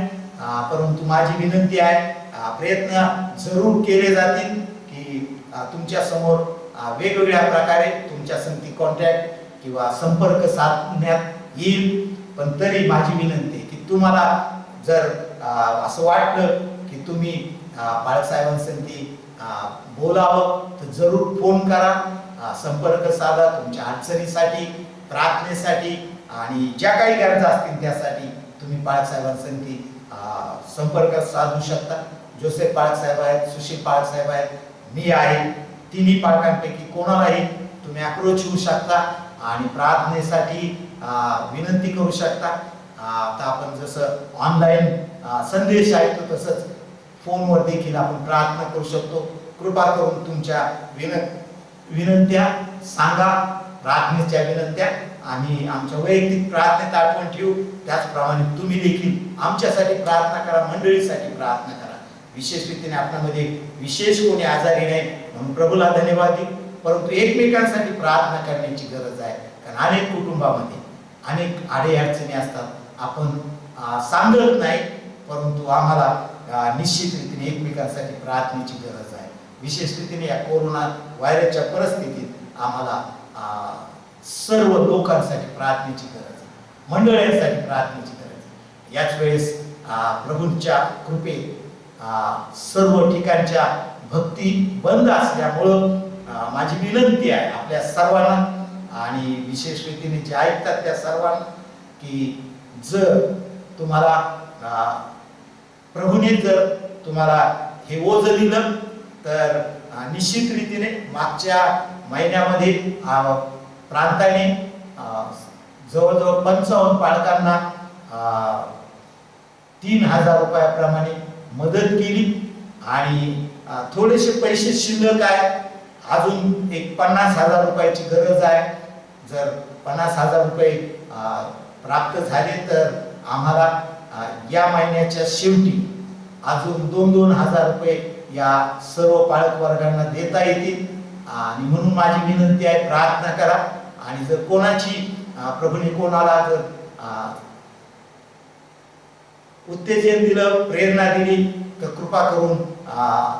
परंतु माझी विनंती आहे, प्रयत्न जरूर केले जातील की तुमच्या समोर वेगवेगळ्या प्रकारे तुमच्या संगती कॉन्टॅक्ट किंवा संपर्क साधण्यात येईल. पण तरी माझी विनंती आहे की तुम्हाला जर असं वाटलं की तुम्ही बाळासाहेबांसाठी बोलावं तर जरूर फोन करा, संपर्क साधा. तुमच्या अडचणीसाठी, प्रार्थनेसाठी आणि ज्या काही गरजा असतील त्यासाठी तुम्ही बाळासाहेबांसाठी संपर्क साधू शकता. जोसेफ बाळासाहेब आहेत, सुशील बाळासाहेब आहेत, मी आहे. तिन्ही पालकांपैकी कोणालाही तुम्ही अप्रोच होऊ शकता आणि प्रार्थनेसाठी विनंती करू शकता. आता आपण जसं ऑनलाईन संदेश ऐकतो तसंच फोनवर देखील आपण प्रार्थना करू शकतो. कृपा करून तुमच्या विनंत्या सांगा, प्रार्थनेच्या विनंत्या, आणि आमच्या वैयक्तिक प्रार्थनेत आठवण ठेवू. त्याचप्रमाणे तुम्ही देखील आमच्यासाठी प्रार्थना करा, मंडळीसाठी प्रार्थना करा. विशेष रीतीने आपल्यामध्ये विशेष कोणी आजारी नाही म्हणून प्रभूला धन्यवाद देऊ, परंतु एकमेकांसाठी प्रार्थना करण्याची गरज आहे. कारण अनेक कुटुंबामध्ये अनेक अडीअडचणी असतात. आपण सांगत नाही, परंतु आम्हाला निश्चित रीतीने एकमेकांसाठी प्रार्थनेची गरज आहे. विशेष रीतीने या कोरोना व्हायरसच्या परिस्थितीत आम्हाला सर्व लोकांसाठी प्रार्थनेची गरज आहे, मंडळांसाठी प्रार्थनेची गरज आहे. याच वेळेस प्रभूंच्या कृपेत सर्व ठिकाणच्या भक्ती बंद असल्यामुळं माझी विनंती आहे आपल्या सर्वांना आणि विशेष रीतीने जे ऐकतात त्या सर्वांना की जर तुम्हाला प्रभूने जर तुम्हाला हे ओझ दिलं तर निश्चित रीतीने मागच्या महिन्यामध्ये प्रांताने जवळजवळ 55 पालकांना 3000 रुपयाप्रमाणे मदत केली आणि थोडेसे पैसे शिल्लक आहे. अजून एक 50,000 रुपयाची गरज आहे. जर 50,000 रुपये प्राप्त झाले तर आम्हाला या महिन्याच्या शेवटी अजून 2,000 रुपये या सर्व पालक वर्गांना देता येतील. आणि म्हणून माझी विनंती आहे, प्रार्थना करा. आणि जर कोणाची प्रभूने कोणाला जर उत्तेजन दिलं, प्रेरणा दिली तर कृपा करून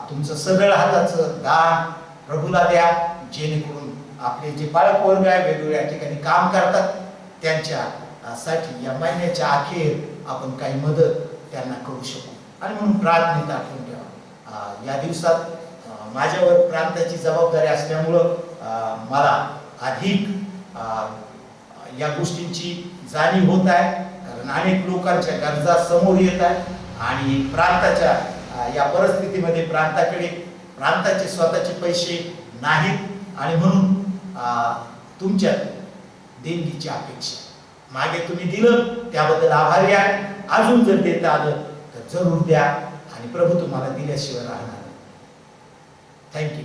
तुमचं सगळं हाताचं दान प्रभूला द्या, जेणेकरून आपले जे बाळक वर्ग आहे वेगवेगळ्या ठिकाणी काम करतात त्यांच्या साठी या महिन्याच्या अखेर आपण काही मदत त्यांना करू शकू. आणि म्हणून प्रार्थनेत आठवण ठेवा. या दिवसात माझ्यावर प्रांताची जबाबदारी असल्यामुळं मला अधिक या गोष्टींची जाणीव होत आहे. कारण अनेक लोकांच्या गरजा समोर येत आहेत आणि प्रांताच्या या परिस्थितीमध्ये प्रांताचे स्वतःचे पैसे नाहीत आणि म्हणून तुमच्या देणगीची अपेक्षा. मागे तुम्ही दिलं त्याबद्दल आभारी आहे. अजून जर देता आलं तर जरूर द्या आणि प्रभू तुम्हाला दिल्याशिवाय राहणार. थँक्यू.